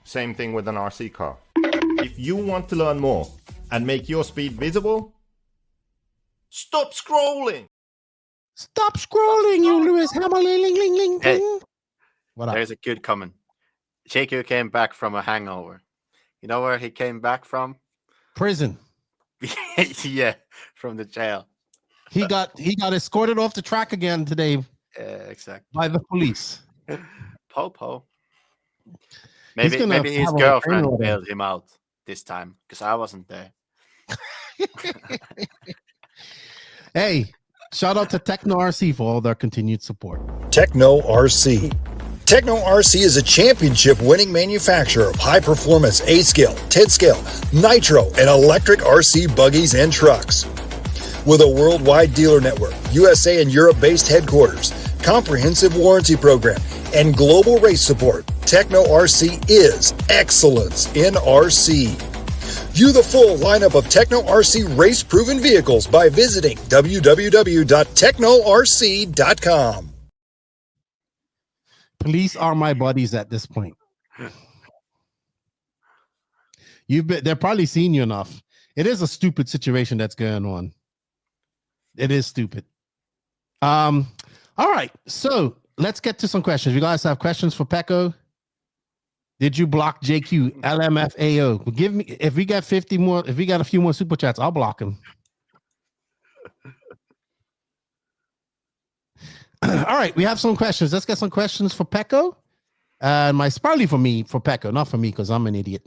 Same thing with an RC car. If you want to learn more and make your speed visible, stop scrolling. Stop scrolling, you Lewis Hamilton. Hey, what up? There's a good comment. JQ came back from a hangover. You know where he came back from? Prison. Yeah, from the jail. He got escorted off the track again today. Yeah, exactly. By the police. Popo. Maybe his girlfriend bailed him out this time because I wasn't there. Hey, shout out to Techno RC for all their continued support. Techno RC. Techno RC is a championship-winning manufacturer of high-performance A-scale, 10-scale, Nitro, and electric RC buggies and trucks. With a worldwide dealer network, USA and Europe-based headquarters, comprehensive warranty program, and global race support, Techno RC is excellence in RC. View the full lineup of Techno RC race-proven vehicles by visiting www.technorc.com. Police are my buddies at this point. They're probably seen you enough. It is a stupid situation that's going on. It is stupid. All right, so let's get to some questions. You guys have questions for Pekko? Did you block JQ LMFAO? Give me if we got 50 more. If we got a few more super chats, I'll block him. All right, we have some questions. Let's get some questions for Pekko. And my Sparley for Pekko, not for me, because I'm an idiot.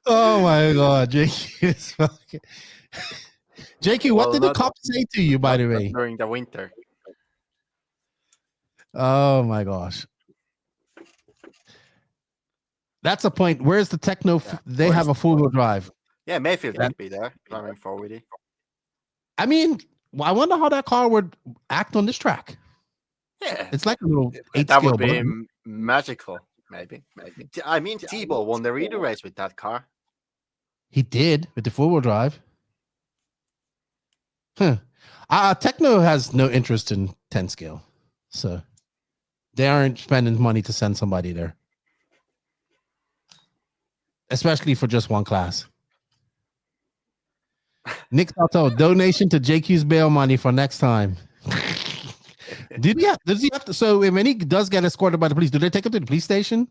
Oh my God, JQ is fucking. JQ, what did the cops say to you, by the way? During the winter. Oh my gosh. That's a point. Where's the Techno? They have a four-wheel drive. Yeah, Mayfield would be there driving 4WD. I mean, I wonder how that car would act on this track. Yeah, it's like a little 8 that scale would be button. magical. Maybe. I mean, Tebow won the Reader race with that car. He did with the four-wheel drive. Techno has no interest in 10 scale, so they aren't spending money to send somebody there, especially for just one class. Nick Salto, donation to JQ's bail money for next time. Does he have to? So when he does get escorted by the police, do they take him to the police station,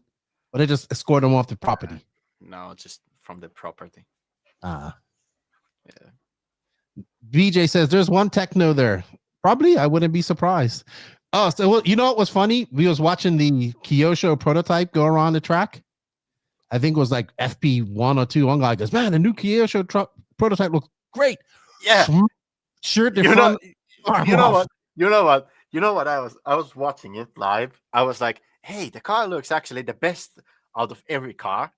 or they just escort him off the property? No, just from the property. Yeah. Yeah. BJ says there's one Techno there. Probably, I wouldn't be surprised. Oh, so well, you know what was funny? We was watching the Kyosho prototype go around the track. I think it was like FP1 or 2. One guy goes, "Man, the new Kyosho truck prototype looks great." Yeah. Shirt the You front. know what? I was watching it live. I was like, "Hey, the car looks actually the best out of every car."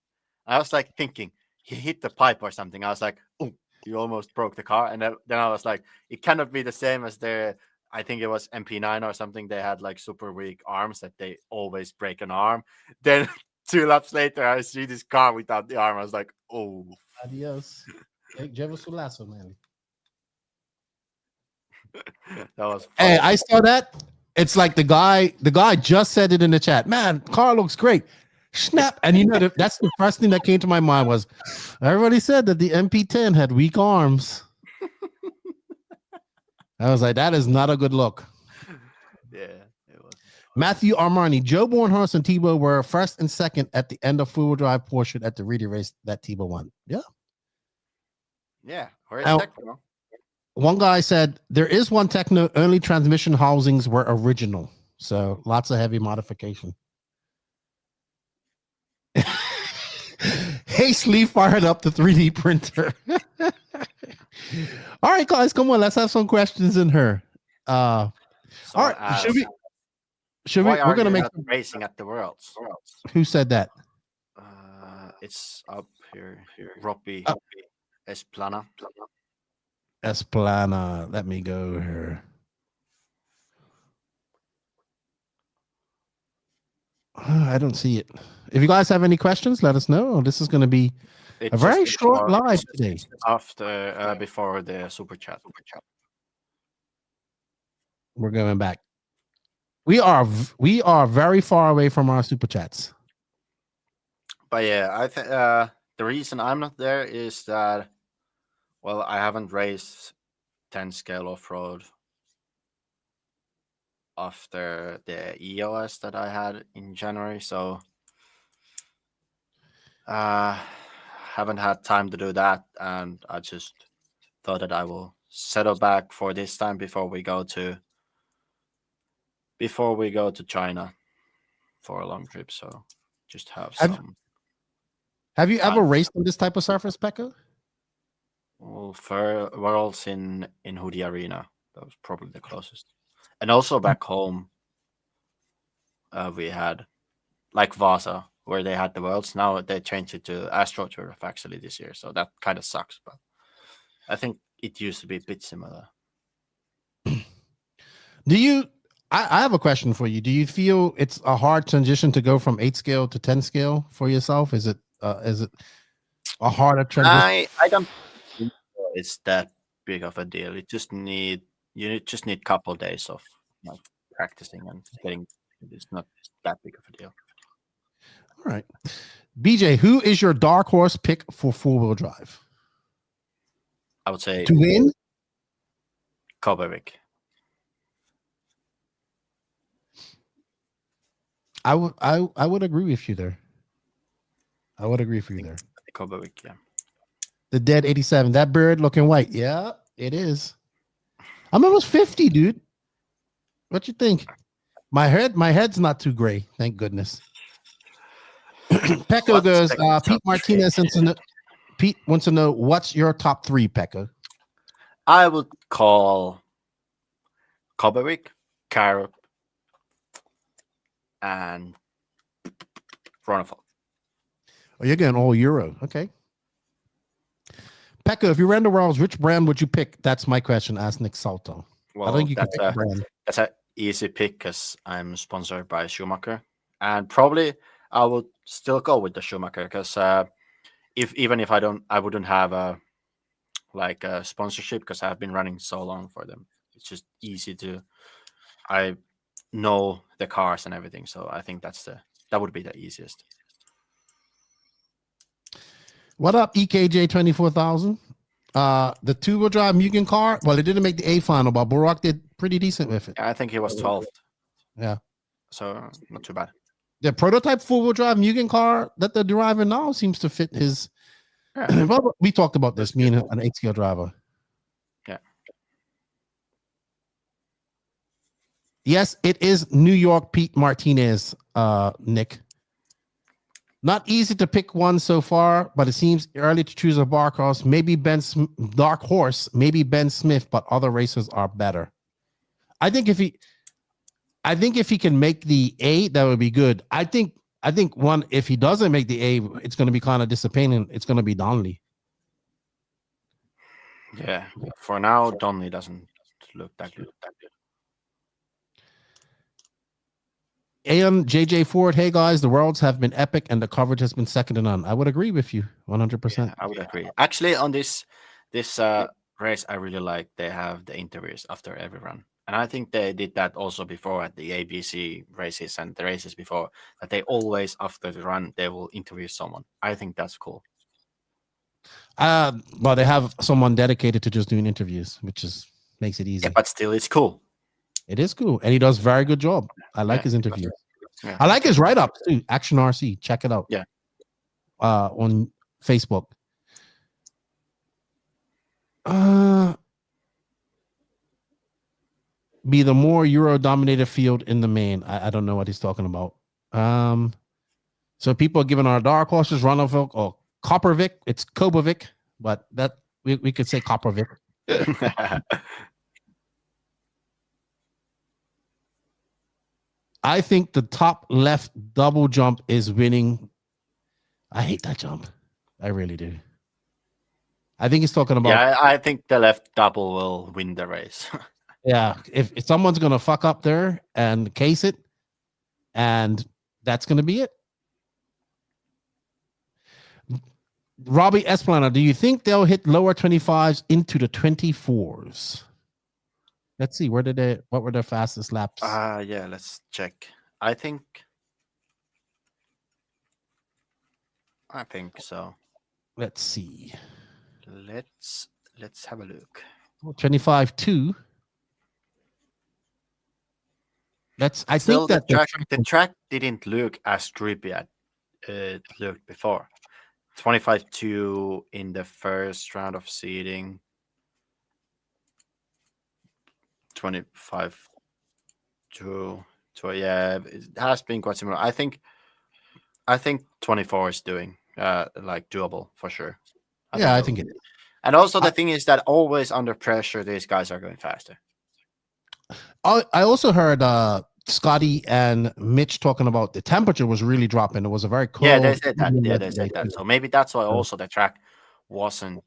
I was like thinking he hit the pipe or something. I was like, "Oh, you almost broke the car." And then I was like, "It cannot be the same as their." I think it was MP9 or something. They had like super weak arms that they always break an arm. Then 2 laps later, I see this car without the arm. I was like, "Oh, adios." Man. That was fun. Hey, I saw that. It's like the guy just said it in the chat. Man, car looks great. Snap. And you know, that's the first thing that came to my mind was everybody said that the MP10 had weak arms. I was like, that is not a good look. Yeah, it was. Matthew Armani, Joe Bornhorst and Tebow were first and second at the end of four-wheel drive portion at the Reedy race that Tebow won. Yeah. Yeah. Where's Now, Techno? one guy said there is one Techno, only transmission housings were original. So lots of heavy modification. Hastily fired up the 3D printer. All right, guys, come on. Let's have some questions in here. All right. Should we? We're going to make racing at the Worlds. Who said that? It's up here. Robbie Esplana. Esplana. Let me go here. I don't see it. If you guys have any questions, let us know. This is going to be a very short live today. After, before the super chat. We're going back. We are very far away from our super chats. But yeah, I think the reason I'm not there is that, well, I haven't raced 10 scale off road after the EOS that I had in January, so haven't had time to do that, and I just thought that I will settle back for this time before we go to China for a long trip. So just have some. Have you ever raced on this type of surface, Pekko? Well, for Worlds in Hoodie Arena, that was probably the closest. And also back home, we had like Vasa, where they had the Worlds. Now they changed it to AstroTurf actually this year, so that kind of sucks. But I think it used to be a bit similar. Do you? I have a question for you. Do you feel it's a hard transition to go from 8 scale to 10 scale for yourself? Is it a harder transition? I don't think it's that big of a deal. You just need a couple of days of practicing and getting. It's not that big of a deal. All right, BJ, who is your dark horse pick for 4-wheel drive? I would say to win. Kobevic. I would agree with you there. Kobewick, yeah. The dead 87. That bird looking white. Yeah, it is. I'm almost 50, dude. What you think? My head's not too gray. Thank goodness. Pekko goes, Pete Martinez Pete wants to know, what's your top 3, Pekko? I would call Kobewick, Carup, and Ronafel. Oh, you're getting all Euro. Okay. Pekko, if you ran the worlds, which brand would you pick? That's my question. Ask Nick Salto. Well, I think you can pick a brand. That's an easy pick because I'm sponsored by Schumacher, and probably I would still go with the Schumacher because even if I wouldn't have a sponsorship because I've been running so long for them. It's just easy I know the cars and everything, so I think that would be the easiest. What up, EKJ 24,000? The two-wheel drive Mugen car. Well, it didn't make the A final, but Burak did pretty decent with it. I think he was 12th. Yeah, so not too bad. The prototype four-wheel drive Mugen car that they're driving now seems to fit his. Yeah. Well, we talked about this. Me and an 8-scale driver. Yeah. Yes, it is New York Pete Martinez, Nick. Not easy to pick one so far, but it seems early to choose a dark horse. Maybe dark horse, maybe Ben Smith, but other racers are better. I think if he can make the A, that would be good. I think one, if he doesn't make the A, it's going to be kind of disappointing. It's going to be Donnelly. Yeah, for now, Donnelly doesn't look that good. And JJ Ford, hey guys, the worlds have been epic and the coverage has been second to none. I would agree with you 100%. Yeah, I would agree. Actually, on this race, I really like they have the interviews after every run. And I think they did that also before at the ABC races and the races before, that they always, after the run, they will interview someone. I think that's cool. Well, they have someone dedicated to just doing interviews, which makes it easy. Yeah, but still, it's cool. It is cool. And he does a very good job. I like his interview. Yeah. I like his write-up too. Action RC. Check it out. Yeah. On Facebook. Be the more Euro-dominated field in the main. I don't know what he's talking about. So people are giving our dark horses Ronavik or Coppervik. It's Kobovic, but that we could say Coppervik. I think the top left double jump is winning. I hate that jump. I really do. I think he's talking about. Yeah, I think the left double will win the race. Yeah, if someone's gonna fuck up there and case it, and that's gonna be it. Robbie Esplanade, do you think they'll hit lower 25s into the 24s? Let's see, what were their fastest laps? Yeah, let's check. I think so. Let's see. Let's have a look. 25-2. I Still, think that the track didn't look as drippy as it looked before. 25-2 in the first round of seeding. 25-2. Yeah, it has been quite similar. I think 24 is doing doable for sure. I think it is. And also the thing is that always under pressure, these guys are going faster. I also heard Scotty and Mitch talking about the temperature was really dropping. It was a very cold. Yeah, they said that. Yeah, they said that. So maybe that's why also the track wasn't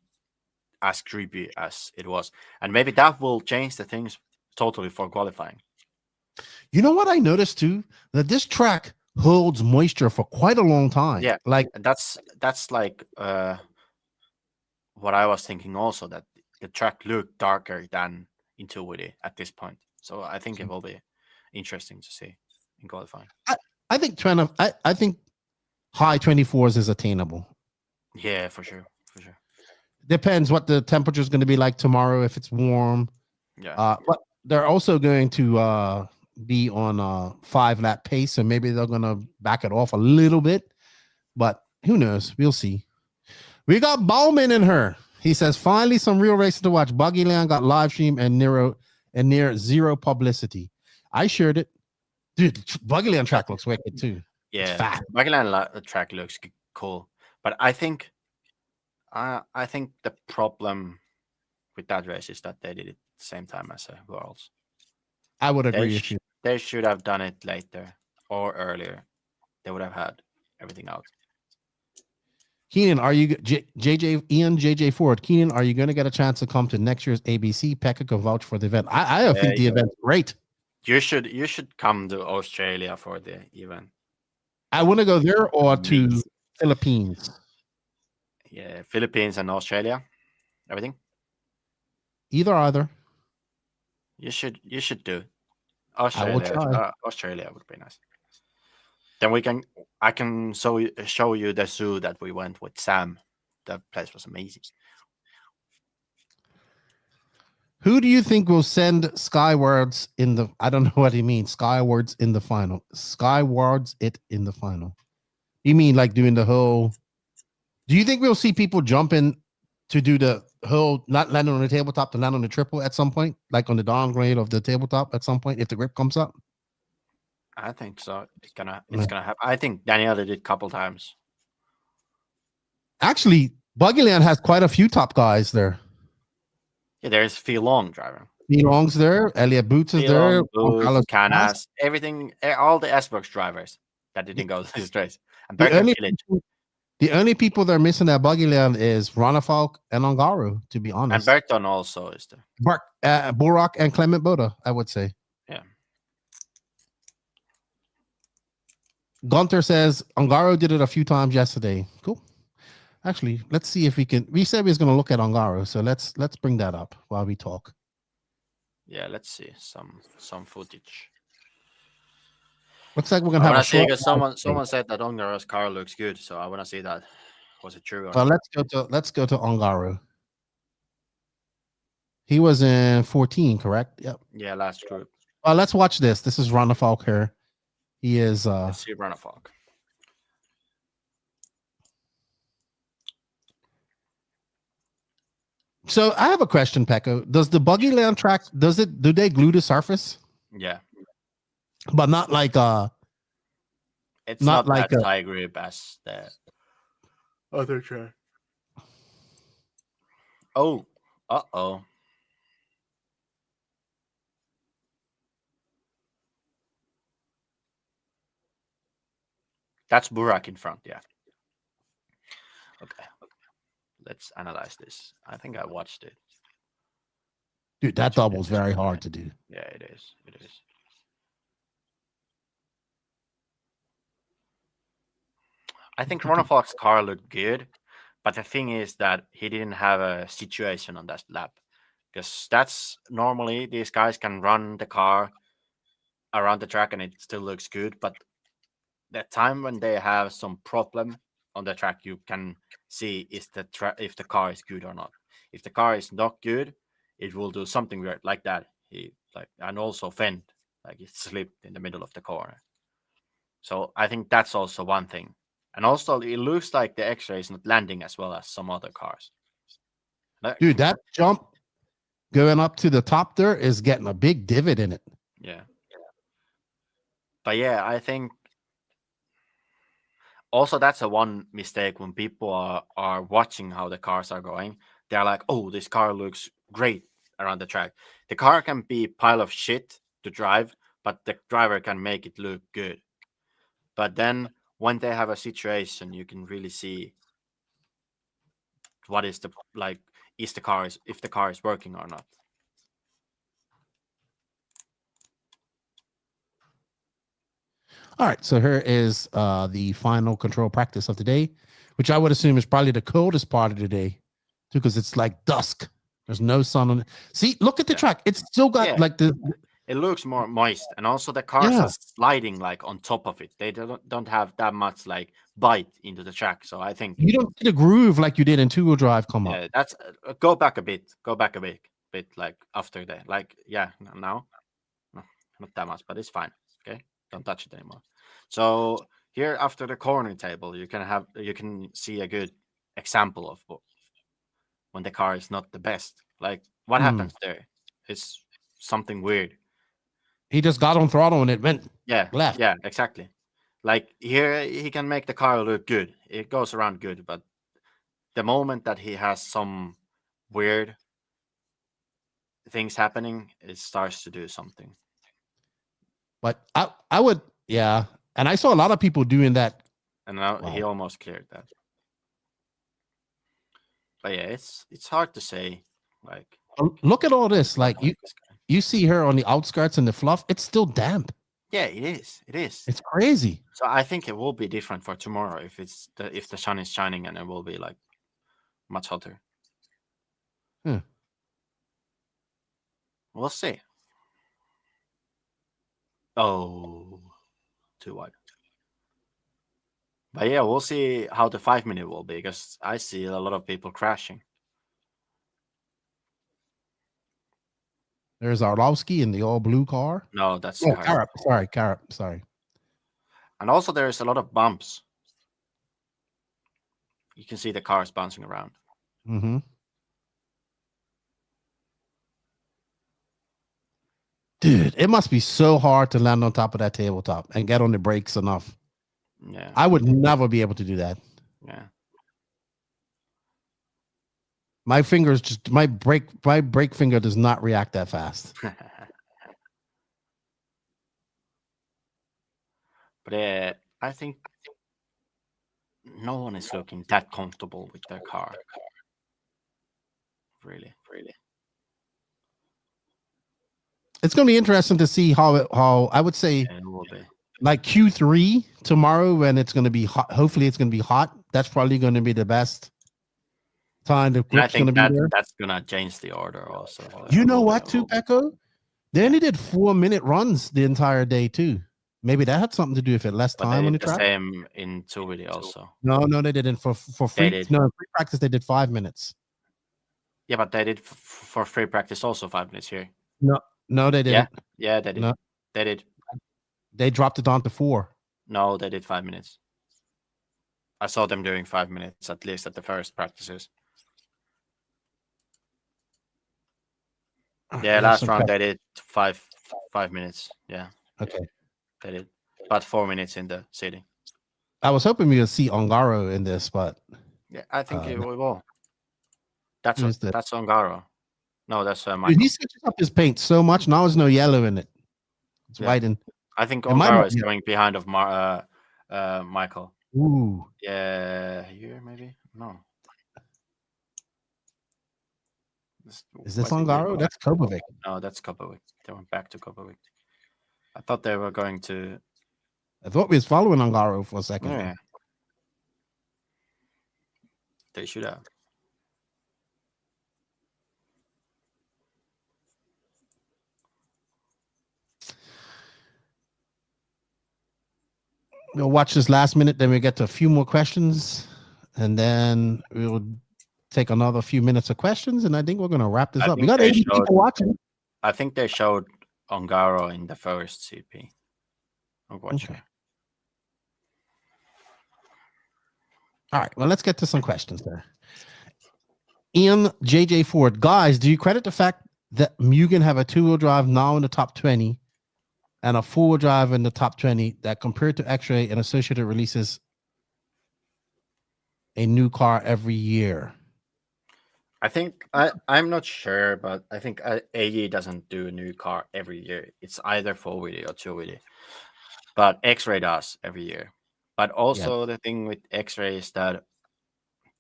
as creepy as it was, and maybe that will change the things totally for qualifying. You know what I noticed too? That this track holds moisture for quite a long time. Yeah, like that's like what I was thinking also, that the track looked darker than into Woody at this point. So I think it will be interesting to see in qualifying. I think I think high 24s is attainable. Yeah, for sure. Depends what the temperature is going to be like tomorrow if it's warm. Yeah. But they're also going to be on a 5-lap pace, so maybe they're going to back it off a little bit. But who knows? We'll see. We got Bowman in her. He says, finally some real races to watch. Buggyland got live stream and near zero publicity. I shared it. Dude, the Buggyland track looks wicked too. Yeah, Buggyland track looks cool. But I think the problem with that race is that they did it at the same time as Worlds. I would agree with you. They should have done it later or earlier. They would have had everything out. Keenan, are you JJ Ford? Keenan, are you going to get a chance to come to next year's ABC? Pekka can vouch for the event. I think the event's great. You should come to Australia for the event. I want to go there or to Philippines. Yeah, Philippines and Australia, everything. Either. You should do Australia. Australia would be nice. Then I can show you the zoo that we went with Sam. That place was amazing. Who do you think will send Skywards in the? I don't know what he means. Skywards in the final. Skywards it in the final. You mean like doing the whole? Do you think we'll see people jumping to do the whole, not landing on the tabletop to land on the triple at some point, like on the downgrade of the tabletop at some point if the grip comes up? I think so. It's gonna happen. I think Daniela did it a couple times. Actually, Buggyland has quite a few top guys there. Yeah, there's Phil Long driving. Phil Long's there. Elliot Boots is there. Boots, Canas, everything. All the S-Box drivers that didn't go this race. And the only people that are missing at Buggyland is Ronafalk and Ongaro, to be honest. And Berton also is there. Borak and Clement Boda, I would say. Yeah. Gunter says Ongaro did it a few times yesterday. Cool. Actually, let's see if we can. We said we was going to look at Ongaro, so let's bring that up while we talk. Yeah, let's see some footage. Looks like we're gonna have. Someone said that Ongaro's car looks good, so I want to see that. Was it true? Well, let's go to Ongaro. He was in 14, correct? Yep. Yeah, last group. Well, let's watch this. This is Rana Falk here. He is. Let's see Rana Falk. So I have a question, Pekko. Does the Buggyland track? Do they glue the surface? Yeah. But not like it's not like that high grip as the other track. Oh, that's Burak in front, yeah. Okay. Let's analyze this. I think I watched it. Dude, that double is very hard to do. Yeah, it is. I think Ronald Fox's car looked good, but the thing is that he didn't have a situation on that lap. Because that's normally these guys can run the car around the track and it still looks good. But the time when they have some problem on the track, you can see if the car is good or not. If the car is not good, it will do something weird like that. And also fend, like it slipped in the middle of the corner. So I think that's also one thing. And also, it looks like the X-ray is not landing as well as some other cars. Dude, that jump going up to the top there is getting a big divot in it. Yeah. But yeah, I think also that's a one mistake when people are watching how the cars are going. They're like, oh, this car looks great around the track. The car can be a pile of shit to drive, but the driver can make it look good. But then when they have a situation, you can really see what is if the car is working or not. All right, so here is the final control practice of the day, which I would assume is probably the coldest part of the day, too, because it's like dusk. There's no sun on it. See, look at the track. It's still got like the. It looks more moist, and also the cars are sliding like on top of it. They don't have that much like bite into the track. So I think you don't see the groove like you did in two-wheel drive come up. That's go back a bit, like after that. Now, no, not that much, but it's fine. Okay, don't touch it anymore. So here after the corner table, you can see a good example of when the car is not the best. Like, what happens there? It's something weird. He just got on throttle and it went left. Yeah, exactly. Like, here he can make the car look good. It goes around good, but the moment that he has some weird things happening, it starts to do something. But I would, and I saw a lot of people doing that. And now he almost cleared that. But yeah, it's hard to say. Like, look at all this. Like, you see her on the outskirts and the fluff. It's still damp. Yeah, it is. It is. It's crazy. So I think it will be different for tomorrow if the sun is shining, and it will be like much hotter. We'll see. Oh, too wide. But yeah, we'll see how the 5 minute will be, because I see a lot of people crashing. There's Arlovsky in the all blue car. No, that's Karup. Sorry, Karup. Sorry. And also there's a lot of bumps. You can see the cars bouncing around. Mm-hmm. Dude, it must be so hard to land on top of that tabletop and get on the brakes enough. Yeah. I would never be able to do that. Yeah. My fingers just my brake finger does not react that fast. But I think no one is looking that comfortable with their car. Really. It's going to be interesting to see how I would say, it will be. Like Q3 tomorrow, when it's going to be hot. Hopefully, it's going to be hot. That's probably going to be the best time. The grip's going to be there. That's going to change the order also. You know what, too, Pekko? They only did 4-minute runs the entire day too. Maybe that had something to do with it. Less time on the track. Same in 2-wheel also. No, they didn't. For free. No, free practice they did 5 minutes. Yeah, but they did for free practice also 5 minutes here. No, they didn't. Yeah, they did. No. They did. They dropped it down to 4. No, they did 5 minutes. I saw them doing 5 minutes at least at the first practices. Yeah, last round they did 5 minutes. Yeah. Okay. They did, but 4 minutes in the city. I was hoping we would see Ongaro in this, but yeah, I think we will. That's Ongaro. No, that's Michael. Dude, he switches up his paint so much. Now there's no yellow in it. It's white and. I think Ongaro is going behind of Michael. Ooh. Yeah, here maybe? No. Is this Ongaro? That's Kopovic. No, that's Kopovic. They went back to Kopovic. I thought they were going to. I thought we was following Ongaro for a second. Yeah. They should have. We'll watch this last minute, then we get to a few more questions, and then we'll take another few minutes of questions, and I think we're going to wrap this up. We got 80 people watching. I think they showed Ongaro in the first CP. I'm watching. Okay. All right, well, let's get to some questions there. Ian JJ Ford, guys, do you credit the fact that Mugen have a 2-wheel drive now in the top 20 and a 4-wheel drive in the top 20 that compared to X-Ray and Associated releases a new car every year? I think I'm not sure, but I think AE doesn't do a new car every year. It's either 4-wheelie or 2-wheelie. But X-Ray does every year. But also the thing with X-Ray is that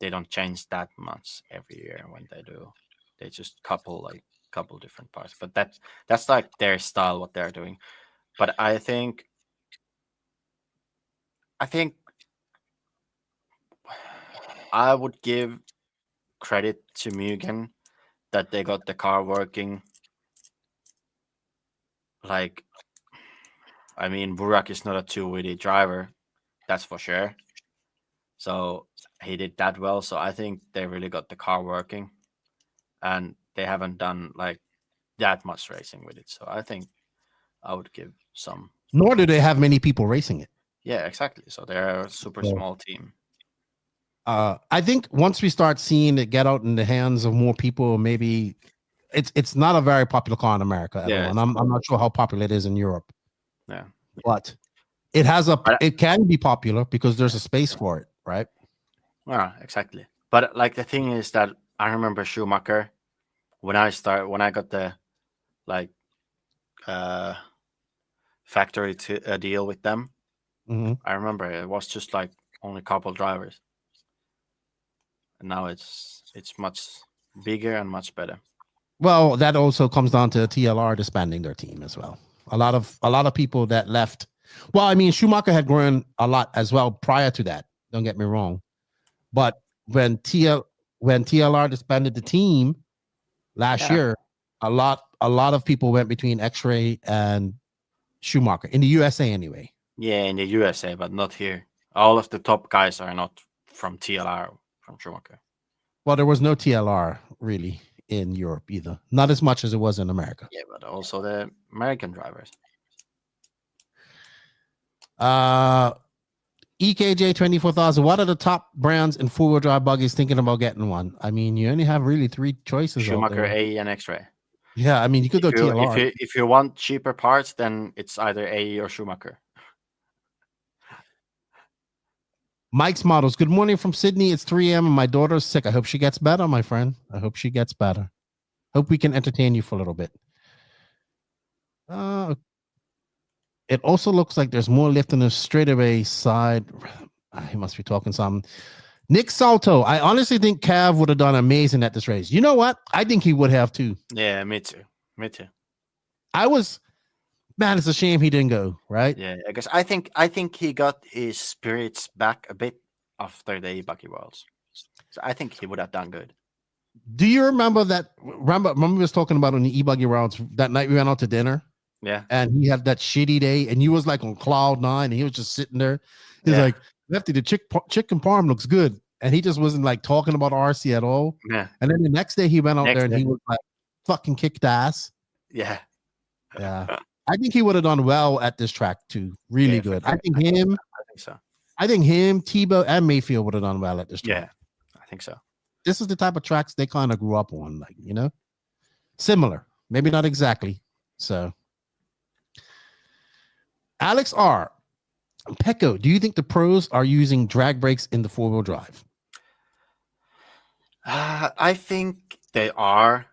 they don't change that much every year when they do. They just couple different parts. But that's like their style, what they're doing. But I think I would give credit to Mugen that they got the car working. Like, I mean, Burak is not a 2-wheelie driver, that's for sure. So he did that well. So I think they really got the car working, and they haven't done like that much racing with it. So I think I would give some. Nor do they have many people racing it. Yeah, exactly. So they're a super small team. I think once we start seeing it get out in the hands of more people, maybe it's not a very popular car in America at all, and I'm not sure how popular it is in Europe. Yeah, but it can be popular because there's a space for it, right? Yeah, exactly. But like the thing is that I remember Schumacher when I got the like factory deal with them. Mm-hmm. I remember it was just like only a couple drivers, and now it's much bigger and much better. Well, that also comes down to TLR disbanding their team as well. A lot of people that left. Well, I mean, Schumacher had grown a lot as well prior to that. Don't get me wrong, but when TLR disbanded the team last year, a lot of people went between X-Ray and Schumacher in the USA anyway. Yeah, in the USA, but not here. All of the top guys are not from TLR, from Schumacher. Well, there was no TLR really in Europe either. Not as much as it was in America. Yeah, but also the American drivers. EKJ 24,000. What are the top brands in four-wheel drive buggies thinking about getting one? I mean, you only have really three choices. Schumacher, AE, and X-Ray. Yeah, I mean, you could go TLR. If you want cheaper parts, then it's either AE or Schumacher. Mike's Models. Good morning from Sydney. It's 3 a.m. and my daughter's sick. I hope she gets better, my friend. I hope she gets better. Hope we can entertain you for a little bit. It also looks like there's more lift on the straightaway side. He must be talking something. Nick Salto. I honestly think Cav would have done amazing at this race. You know what? I think he would have too. Yeah, me too. Man, it's a shame he didn't go, right? Yeah, I guess I think he got his spirits back a bit after the E-Buggy Worlds. So I think he would have done good. Do you remember that? Remember we was talking about on the E-Buggy Worlds that night we went out to dinner? Yeah. And he had that shitty day and he was like on cloud 9 and he was just sitting there. He's like, Lefty, the chicken parm looks good. And he just wasn't like talking about RC at all. Yeah. And then the next day he went out there and he was like fucking kicked ass. Yeah. Yeah. I think he would have done well at this track too. Really good. Sure. I think him, Tebow, and Mayfield would have done well at this track. Yeah, I think so. This is the type of tracks they kind of grew up on, like, you know, similar, maybe not exactly. So, Alex R. Pekko, do you think the pros are using drag brakes in the four-wheel drive? I think they are,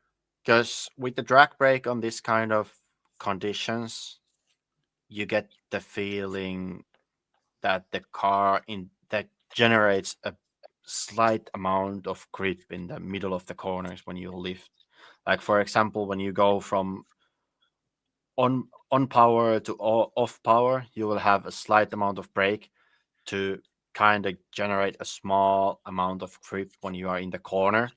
because with the drag brake on this kind of conditions, you get the feeling that the car that generates a slight amount of grip in the middle of the corners when you lift. Like for example, when you go from on power to off power, you will have a slight amount of brake to kind of generate a small amount of grip when you are in the corner.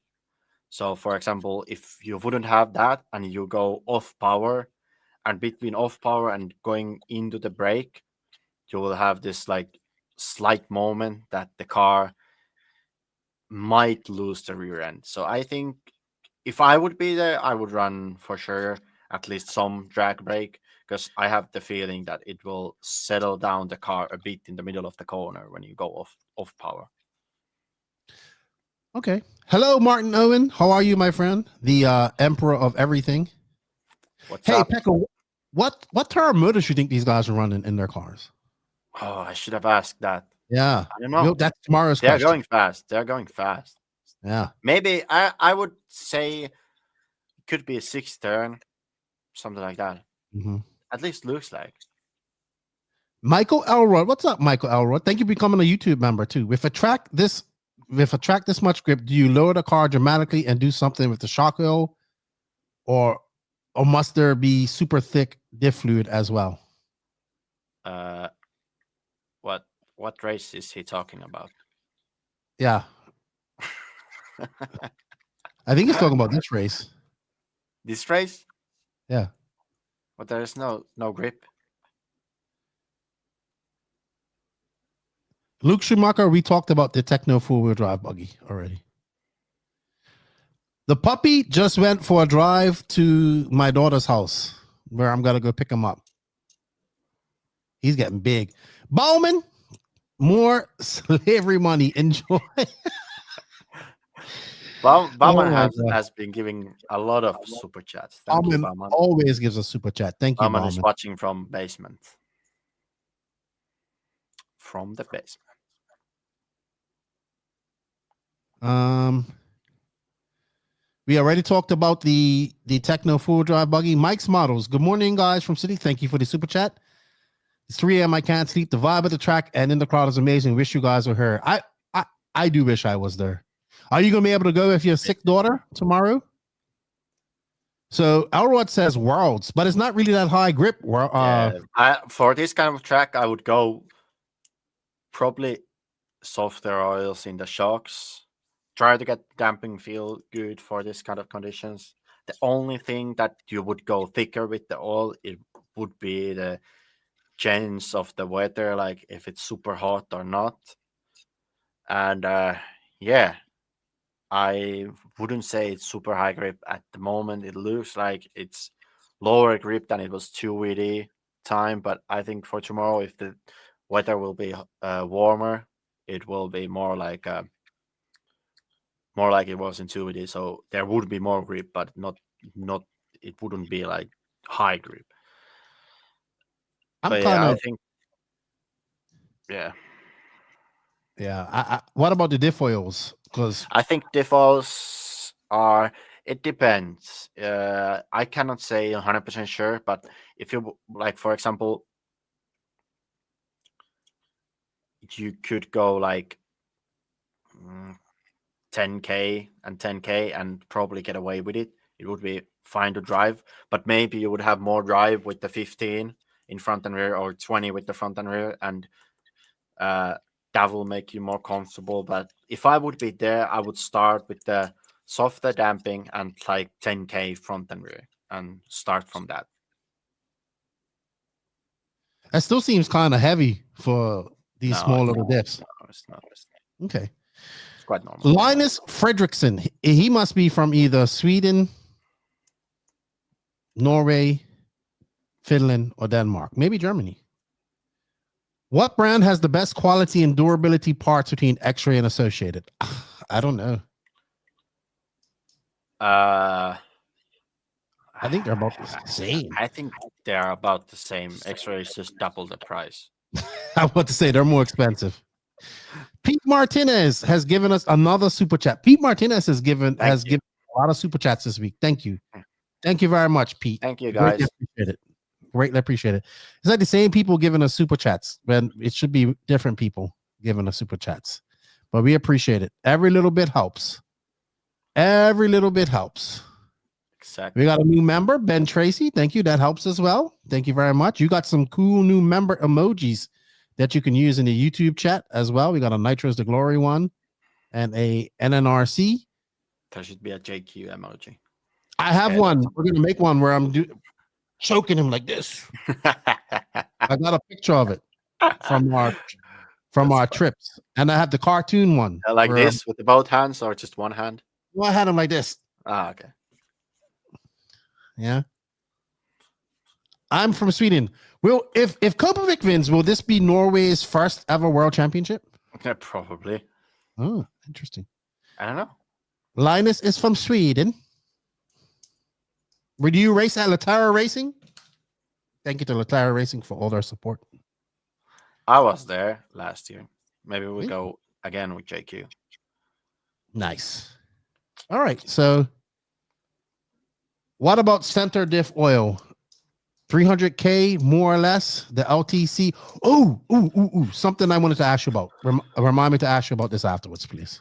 So for example, if you wouldn't have that and you go off power, and between off power and going into the brake, you will have this like slight moment that the car might lose the rear end. So I think if I would be there, I would run for sure at least some drag brake, because I have the feeling that it will settle down the car a bit in the middle of the corner when you go off power. Okay. Hello, Martin Owen. How are you, my friend? The emperor of everything. What's up? Pekko, what term motors you think these guys are running in their cars? Oh, I should have asked that. Yeah. I don't know. That's tomorrow's They're question. going fast. They're going fast. Yeah. Maybe I would say it could be a 6th turn, something like that. Mm-hmm. At least looks like. Michael Elroy. What's up, Michael Elroy? Thank you for becoming a YouTube member too. With a track this much grip, do you lower the car dramatically and do something with the shock wheel, or must there be super thick diff fluid as well? What race is he talking about? Yeah. I think he's talking about this race. This race? Yeah. But there is no grip. Luke Schumacher, we talked about the Techno four-wheel drive buggy already. The puppy just went for a drive to my daughter's house where I'm going to go pick him up. He's getting big. Bowman, More slavery money. Enjoy. Bauman has been giving a lot of super chats. Thank you, Bauman. Always gives a super chat. Thank you, Bauman Bauman. is watching from basement. From the basement. We already talked about the Techno full drive buggy. Mike's models. Good morning, guys from City. Thank you for the super chat. It's 3 a.m. I can't sleep. The vibe of the track and in the crowd is amazing. Wish you guys were here. I do wish I was there. Are you gonna be able to go with your sick daughter tomorrow? So Elrod says Worlds, but it's not really that high grip. For this kind of track, I would go probably softer oils in the shocks. Try to get damping feel good for this kind of conditions. The only thing that you would go thicker with the oil, it would be the change of the weather, like if it's super hot or not. And I wouldn't say it's super high grip at the moment. It looks like it's lower grip than it was 2VD time, but I think for tomorrow, if the weather will be warmer, it will be more like it was in 2VD. So there would be more grip, but not it wouldn't be like high grip. I think what about the diff oils? Because I think diff oils are. It depends. I cannot say 100% sure, but if you like, for example, you could go like 10K and 10K and probably get away with it. It would be fine to drive, but maybe you would have more drive with the 15 in front and rear, or 20 with the front and rear, and that will make you more comfortable. But if I would be there, I would start with the softer damping and like 10K front and rear and start from that. That still seems kind of heavy for these small little diffs. No, it's not. Okay. It's quite normal. Linus Fredriksson. He must be from either Sweden, Norway, Finland, or Denmark. Maybe Germany. What brand has the best quality and durability parts between X-Ray and Associated? I don't know. I think they're about the same. I think they're about the same. X-Ray is just double the price. I want to say they're more expensive. Pete Martinez has given us another super chat. Pete Martinez has given a lot of super chats this week. Thank you. Thank you very much, Pete. Thank you, guys. Greatly appreciate it. It's like the same people giving us super chats, when it should be different people giving us super chats. But we appreciate it. Every little bit helps. Every little bit helps. Exactly. We got a new member, Ben Tracy. Thank you. That helps as well. Thank you very much. You got some cool new member emojis that you can use in the YouTube chat as well. We got a Nitro's the Glory one and a NNRC. There should be a JQ emoji. I have one. We're going to make one where I'm choking him like this. I got a picture of it from our trips, and I have the cartoon one like this with the both hands, or just one hand. Well, I had him like this. Okay. Yeah. I'm from Sweden. If Kopovic wins, will this be Norway's first ever world championship? Yeah, probably. Oh, interesting. I don't know. Linus is from Sweden. Would you race at Latara Racing? Thank you to Latara Racing for all their support. I was there last year. Maybe we'll go again with JQ. Nice. All right. So what about center diff oil? 300K more or less, the LTC. Something I wanted to ask you about. Remind me to ask you about this afterwards, please.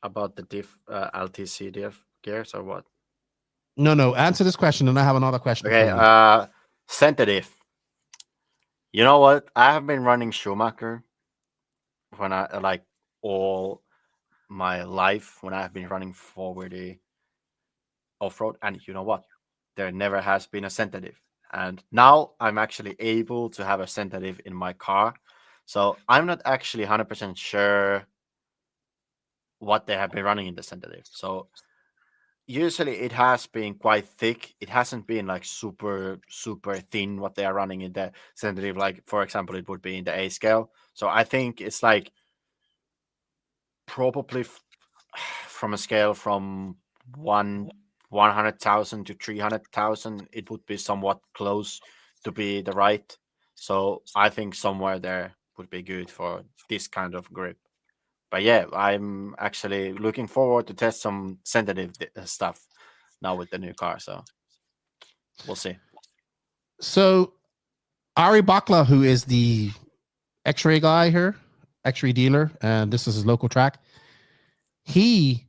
About the diff LTC diff gears or what? No. Answer this question, and I have another question. Okay. Center diff. You know what? I have been running Schumacher when I like all my life when I have been running forward off-road, and you know what? There never has been a center diff. And now I'm actually able to have a center diff in my car. So I'm not actually 100% sure what they have been running in the center diff. So usually it has been quite thick. It hasn't been like super thin what they are running in the center diff. Like for example, it would be in the A scale. So I think it's like probably from a scale from 100,000 to 300,000, it would be somewhat close to be the right. So I think somewhere there would be good for this kind of grip. But yeah, I'm actually looking forward to test some sensitive stuff now with the new car. So we'll see. So Ari Bakla, who is the X-ray guy here, X-ray dealer, and this is his local track. He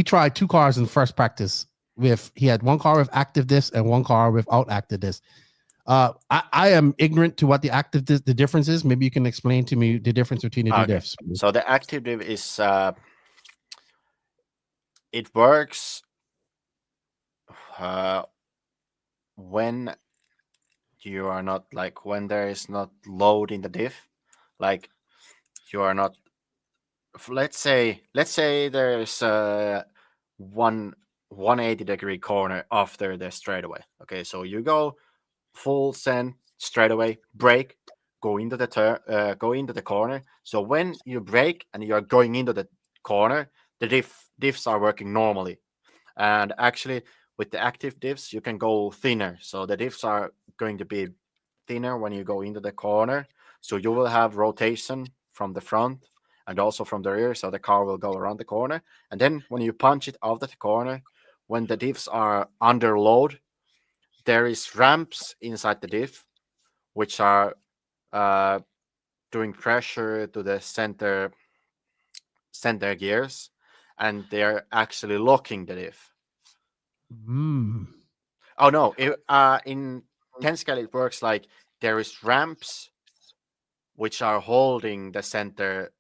tried 2 cars in first practice. He had 1 car with active diffs and 1 car without active diffs. I am ignorant to what the active the difference is. Maybe you can explain to me the difference between the 2 diffs. So the active diff is it works when you are not like when there is not load in the diff, like you are not. Let's say there's 180-degree corner after the straightaway. Okay, so you go full send straightaway, brake, go into the corner. So when you brake and you are going into the corner, the diffs are working normally. And actually, with the active diffs, you can go thinner. So the diffs are going to be thinner when you go into the corner. So you will have rotation from the front and also from the rear. So the car will go around the corner. And then when you punch it out of the corner, when the diffs are under load, there is ramps inside the diff, which are doing pressure to the center gears, and they're actually locking the diff. Oh no! In 10 scale it works like there is ramps which are holding the center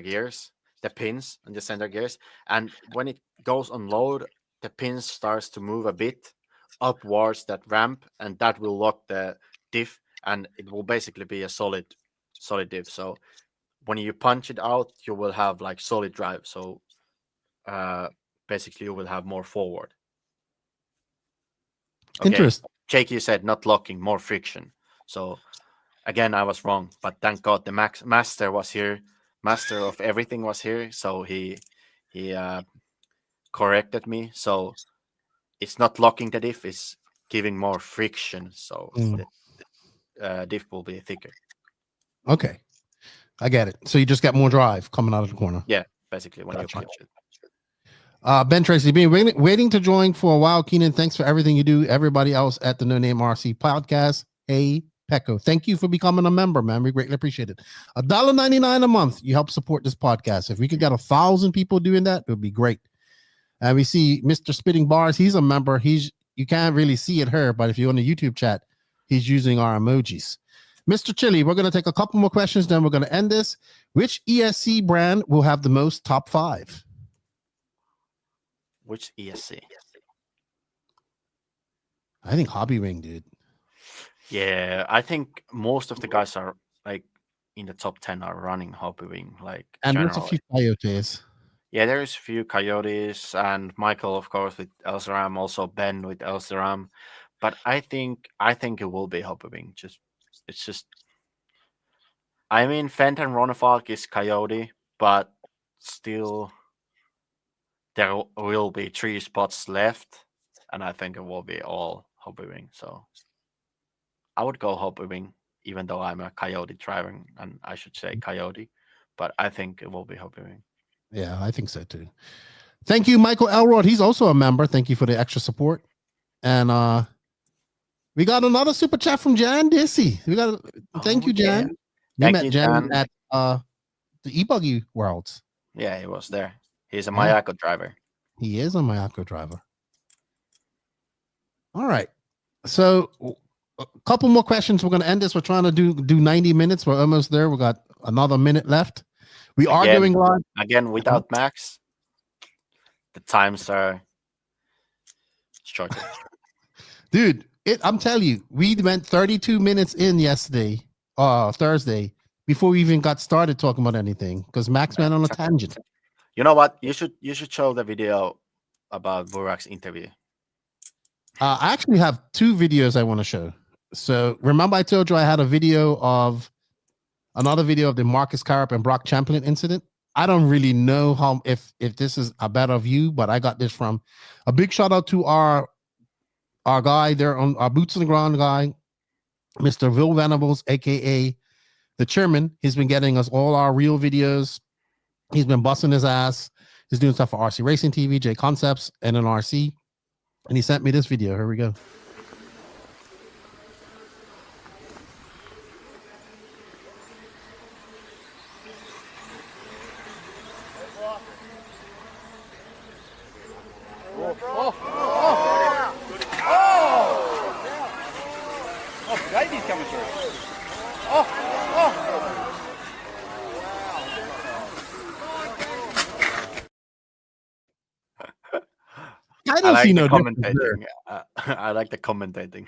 gears, the pins and the center gears, and when it goes on load, the pins starts to move a bit upwards that ramp, and that will lock the diff, and it will basically be a solid diff. So when you punch it out, you will have like solid drive. So basically you will have more forward. Okay. Interesting. Jake, you said not locking, more friction. So again, I was wrong, but thank God the master was here. Master of everything was here, so he corrected me. So it's not locking the diff; it's giving more friction. So the diff will be thicker. Okay, I get it. So you just got more drive coming out of the corner. Yeah, basically when you punch it. Ben Tracy, been waiting to join for a while. Keenan, thanks for everything you do. Everybody else at the No Name RC podcast. Hey, Pekko, thank you for becoming a member, man. We greatly appreciate it. $1.99 a month. You help support this podcast. If we could get 1,000 people doing that, it would be great. And we see Mr. Spitting Bars. He's a member. You can't really see it here, but if you're on the YouTube chat, he's using our emojis. Mr. Chili, we're going to take a couple more questions, then we're going to end this. Which ESC brand will have the most top 5? Which ESC? I think Hobby Ring, dude. Yeah, I think most of the guys are like in the top 10 are running Hobby Ring. Like, and there's a few Coyotes. Yeah, there's a few Coyotes and Michael, of course, with Elsaram, also Ben with Elsaram. But I think it will be Hobby Ring. It's just. I mean, Fenton Ronefalk is Coyote, but still. There will be 3 spots left, and I think it will be all Hobby Ring. So I would go Hobby Ring, even though I'm a Coyote driver, and I should say Coyote, but I think it will be Hobby Ring. Yeah, I think so too. Thank you, Michael Elrod. He's also a member. Thank you for the extra support. And we got another super chat from Jan Dissy. Thank you, Jan. We met Jan at the E-Buggy Worlds. Yeah, he was there. He's a Mayako driver. He is a Mayako driver. All right. So a couple more questions. We're going to end this. We're trying to do 90 minutes. We're almost there. We got another minute left. We are doing live. Again, without Max, the times are shorter. Dude, I'm telling you, we went 32 minutes in yesterday, Thursday, before we even got started talking about anything because Max went on a tangent. You know what? You should show the video about Burak's interview. I actually have 2 videos I want to show. So remember I told you I had another video of the Marcus Carp and Brock Chamberlain incident. I don't really know if this is a better view, but I got this from a big shout out to our guy there on our boots on the ground guy, Mr. Will Venables, aka the chairman. He's been getting us all our real videos. He's been busting his ass. He's doing stuff for RC Racing TV, J Concepts, NNRC. And he sent me this video. Here we go. Baby's coming through. I don't see no commentating. I like the commentating.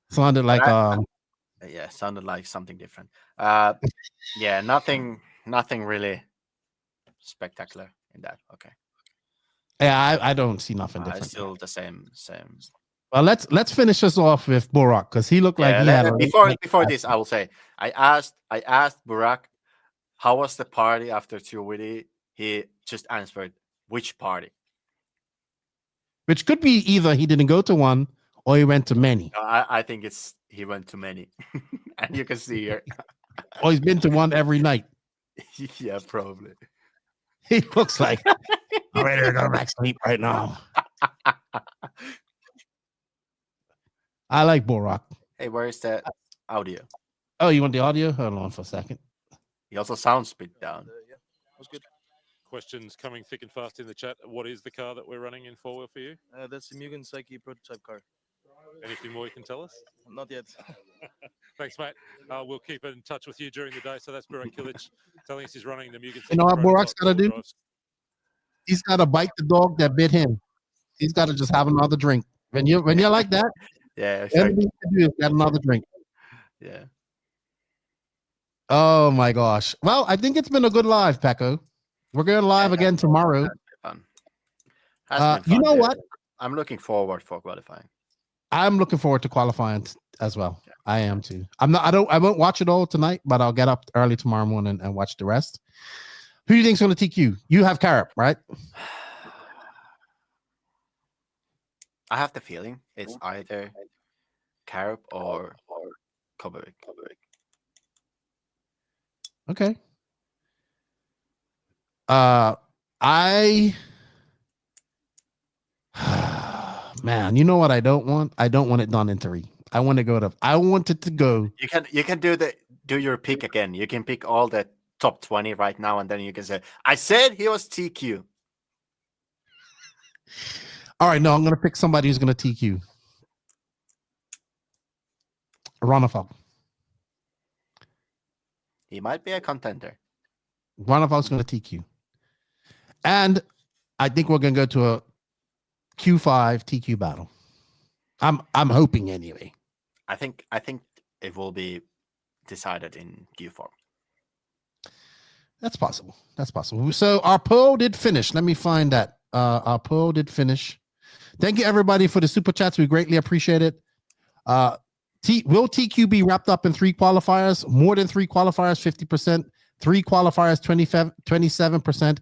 Sounded like yeah, sounded like something different. Yeah, nothing really spectacular in that. Okay. Yeah, I don't see nothing different. It's still the same. Well, let's finish this off with Burak because he looked like he had before this. I will say I asked Burak how was the party after Tuwidi. He just answered which party, which could be either he didn't go to one or he went to many. I think he went to many, and you can see here. Or he's been to one every night. Yeah, probably. He looks like I'm ready to go back to sleep right now. I like Burak. Hey, where is that audio? Oh, you want the audio? Hold on for a second. He also sounds bit down. Yeah, that was good. Questions coming thick and fast in the chat. What is the car that we're running in four-wheel for you? That's the Mugen Psyche prototype car. Anything more you can tell us? Not yet. Thanks, mate. We'll keep in touch with you during the day. So that's Burak Kilic telling us he's running the Mugen. You know what Burak's got to do? He's got to bite the dog that bit him. He's got to just have another drink. When you're like that, yeah, exactly. Everything you do is get another drink. Yeah. Oh my gosh. Well, I think it's been a good live, Pekko. We're going live again tomorrow. Fun. You know what? I'm looking forward for qualifying. I'm looking forward to qualifying as well. Yeah. I am too. I won't watch it all tonight, but I'll get up early tomorrow morning and watch the rest. Who do you think's going to TQ? You have Carp, right? I have the feeling it's either Carp or Kovacic. Okay. Man, you know what I don't want? I don't want it done in 3. I want it to go. You can do your pick again. You can pick all the top 20 right now, and then you can say, I said he was TQ. All right, no, I'm gonna pick somebody who's gonna TQ. Ronafal. He might be a contender. Ronafal's gonna TQ. And I think we're gonna go to a Q5 TQ battle. I'm hoping anyway. I think it will be decided in Q4. That's possible. So our poll did finish. Let me find that. Our poll did finish. Thank you everybody for the super chats. We greatly appreciate it. Will TQ be wrapped up in 3 qualifiers? More than 3 qualifiers, 50%. 3 qualifiers, 27%.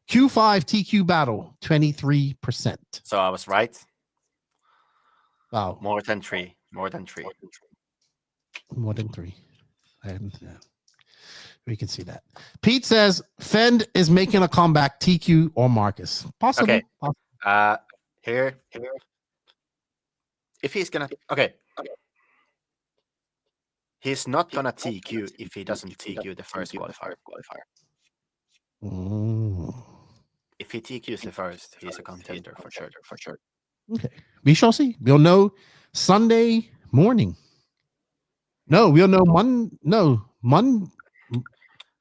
Q5 TQ battle, 23%. So I was right. Wow. More than 3. More than 3. And we can see that. Pete says Fend is making a comeback. TQ or Marcus? Possibly. Okay. Here. If he's gonna he's not gonna TQ if he doesn't TQ the first qualifier. If he TQs the first, he's a contender for sure. Okay. We shall see. We'll know Sunday morning. No, we'll know Monday.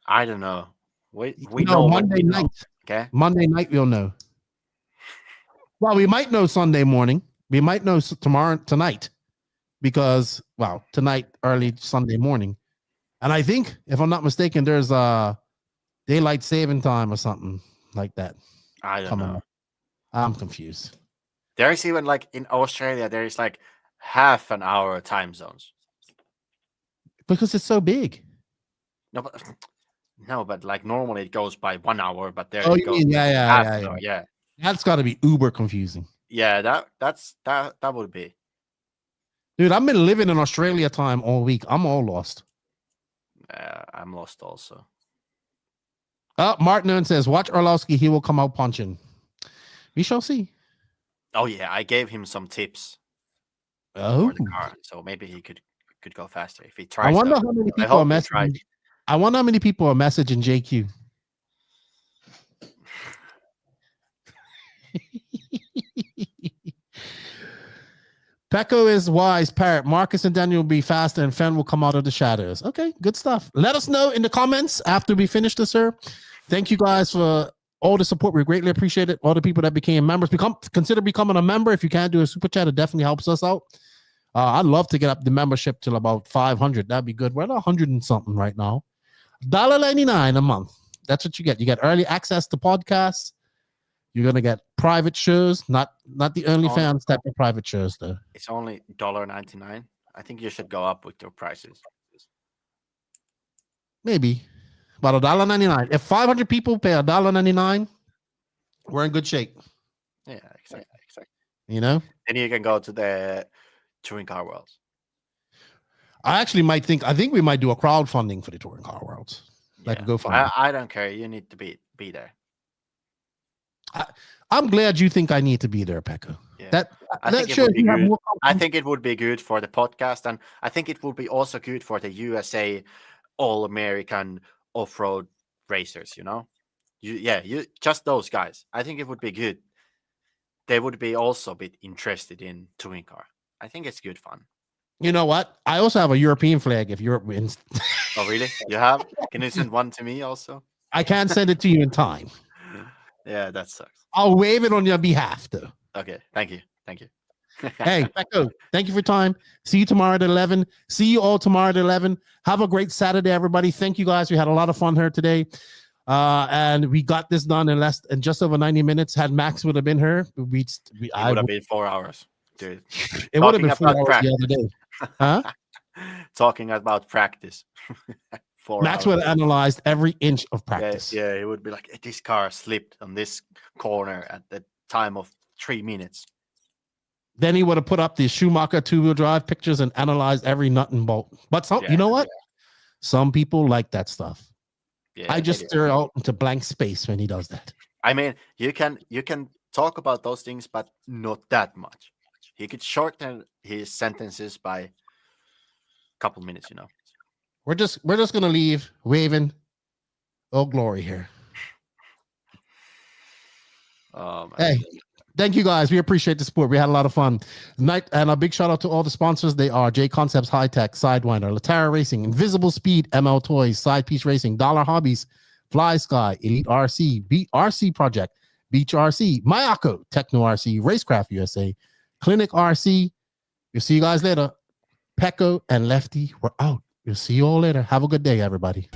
I don't know. We know Monday night. Okay. Monday night we'll know. Well, we might know Sunday morning. We might know tonight. Because, tonight, early Sunday morning. And I think, if I'm not mistaken, there's daylight saving time or something like that. I don't know. Up. I'm confused. There is even like in Australia, there is like half an hour time zones. Because it's so big. No, but like normally it goes by 1 hour, but there Oh, it goes. yeah. That's got to be uber confusing. Yeah, that would be. Dude, I've been living in Australia time all week. I'm all lost. I'm lost also. Martin says, watch Orlowski. He will come out punching. We shall see. Oh, yeah. I gave him some tips for the car, so maybe he could go faster if he tries. I wonder how many people are messaging. I wonder how many people are messaging JQ. Pekko is wise, Parrot. Marcus and Daniel will be faster, and Fen will come out of the shadows. Okay, good stuff. Let us know in the comments after we finish this, sir. Thank you guys for all the support. We greatly appreciate it. All the people that became members, consider becoming a member. If you can't do a super chat, it definitely helps us out. I'd love to get up the membership till about 500. That'd be good. We're at 100 and something right now. $1.99 a month. That's what you get. You get early access to podcasts. You're gonna get private shows, not the OnlyFans type of private shows though. It's only $1.99. I think you should go up with your prices. Maybe, but $1.99. If 500 people pay $1.99, we're in good shape. Yeah, exactly. You know. Then you can go to the touring car worlds. I think we might do a crowdfunding for the touring car worlds. Like GoFundMe. I don't care. You need to be there. I'm glad you think I need to be there, Pekko. Yeah. I think it would be good for the podcast, and I think it would be also good for the USA All-American off-road racers. You know, you just those guys. I think it would be good. They would be also a bit interested in touring car. I think it's good fun. You know what? I also have a European flag if Europe wins. Oh, really? You have? Can you send one to me also? I can't send it to you in time. Yeah, that sucks. I'll wave it on your behalf, though. Okay, thank you. Hey, Pekko, thank you for your time. See you tomorrow at 11. See you all tomorrow at 11. Have a great Saturday, everybody. Thank you, guys. We had a lot of fun here today. And we got this done in just over 90 minutes. Had Max would have been here, it would have been 4 hours, dude. It would have been 4 hours the other day. Huh? Talking about practice. Max would have analyzed every inch of practice. Yeah, it would be like, this car slipped on this corner at the time of 3 minutes. Then he would have put up the Schumacher two-wheel drive pictures and analyzed every nut and bolt. But you know what? Some people like that stuff. Yeah, I just stare out into blank space when he does that. I mean, you can talk about those things, but not that much. He could shorten his sentences by a couple minutes, you know. We're just gonna leave waving Old Glory here. Hey, thank you guys. We appreciate the support. We had a lot of fun tonight, and a big shout out to all the sponsors. They are J Concepts, High Tech, Sidewinder, Latara Racing, Invisible Speed, ML Toys, Side Piece Racing, Dollar Hobbies, Fly Sky, Elite RC, Beat RC Project, Beach RC, Mayako, Techno RC, Racecraft USA, Clinic RC. We'll see you guys later. Pekko and Lefty, we're out. We'll see you all later. Have a good day, everybody.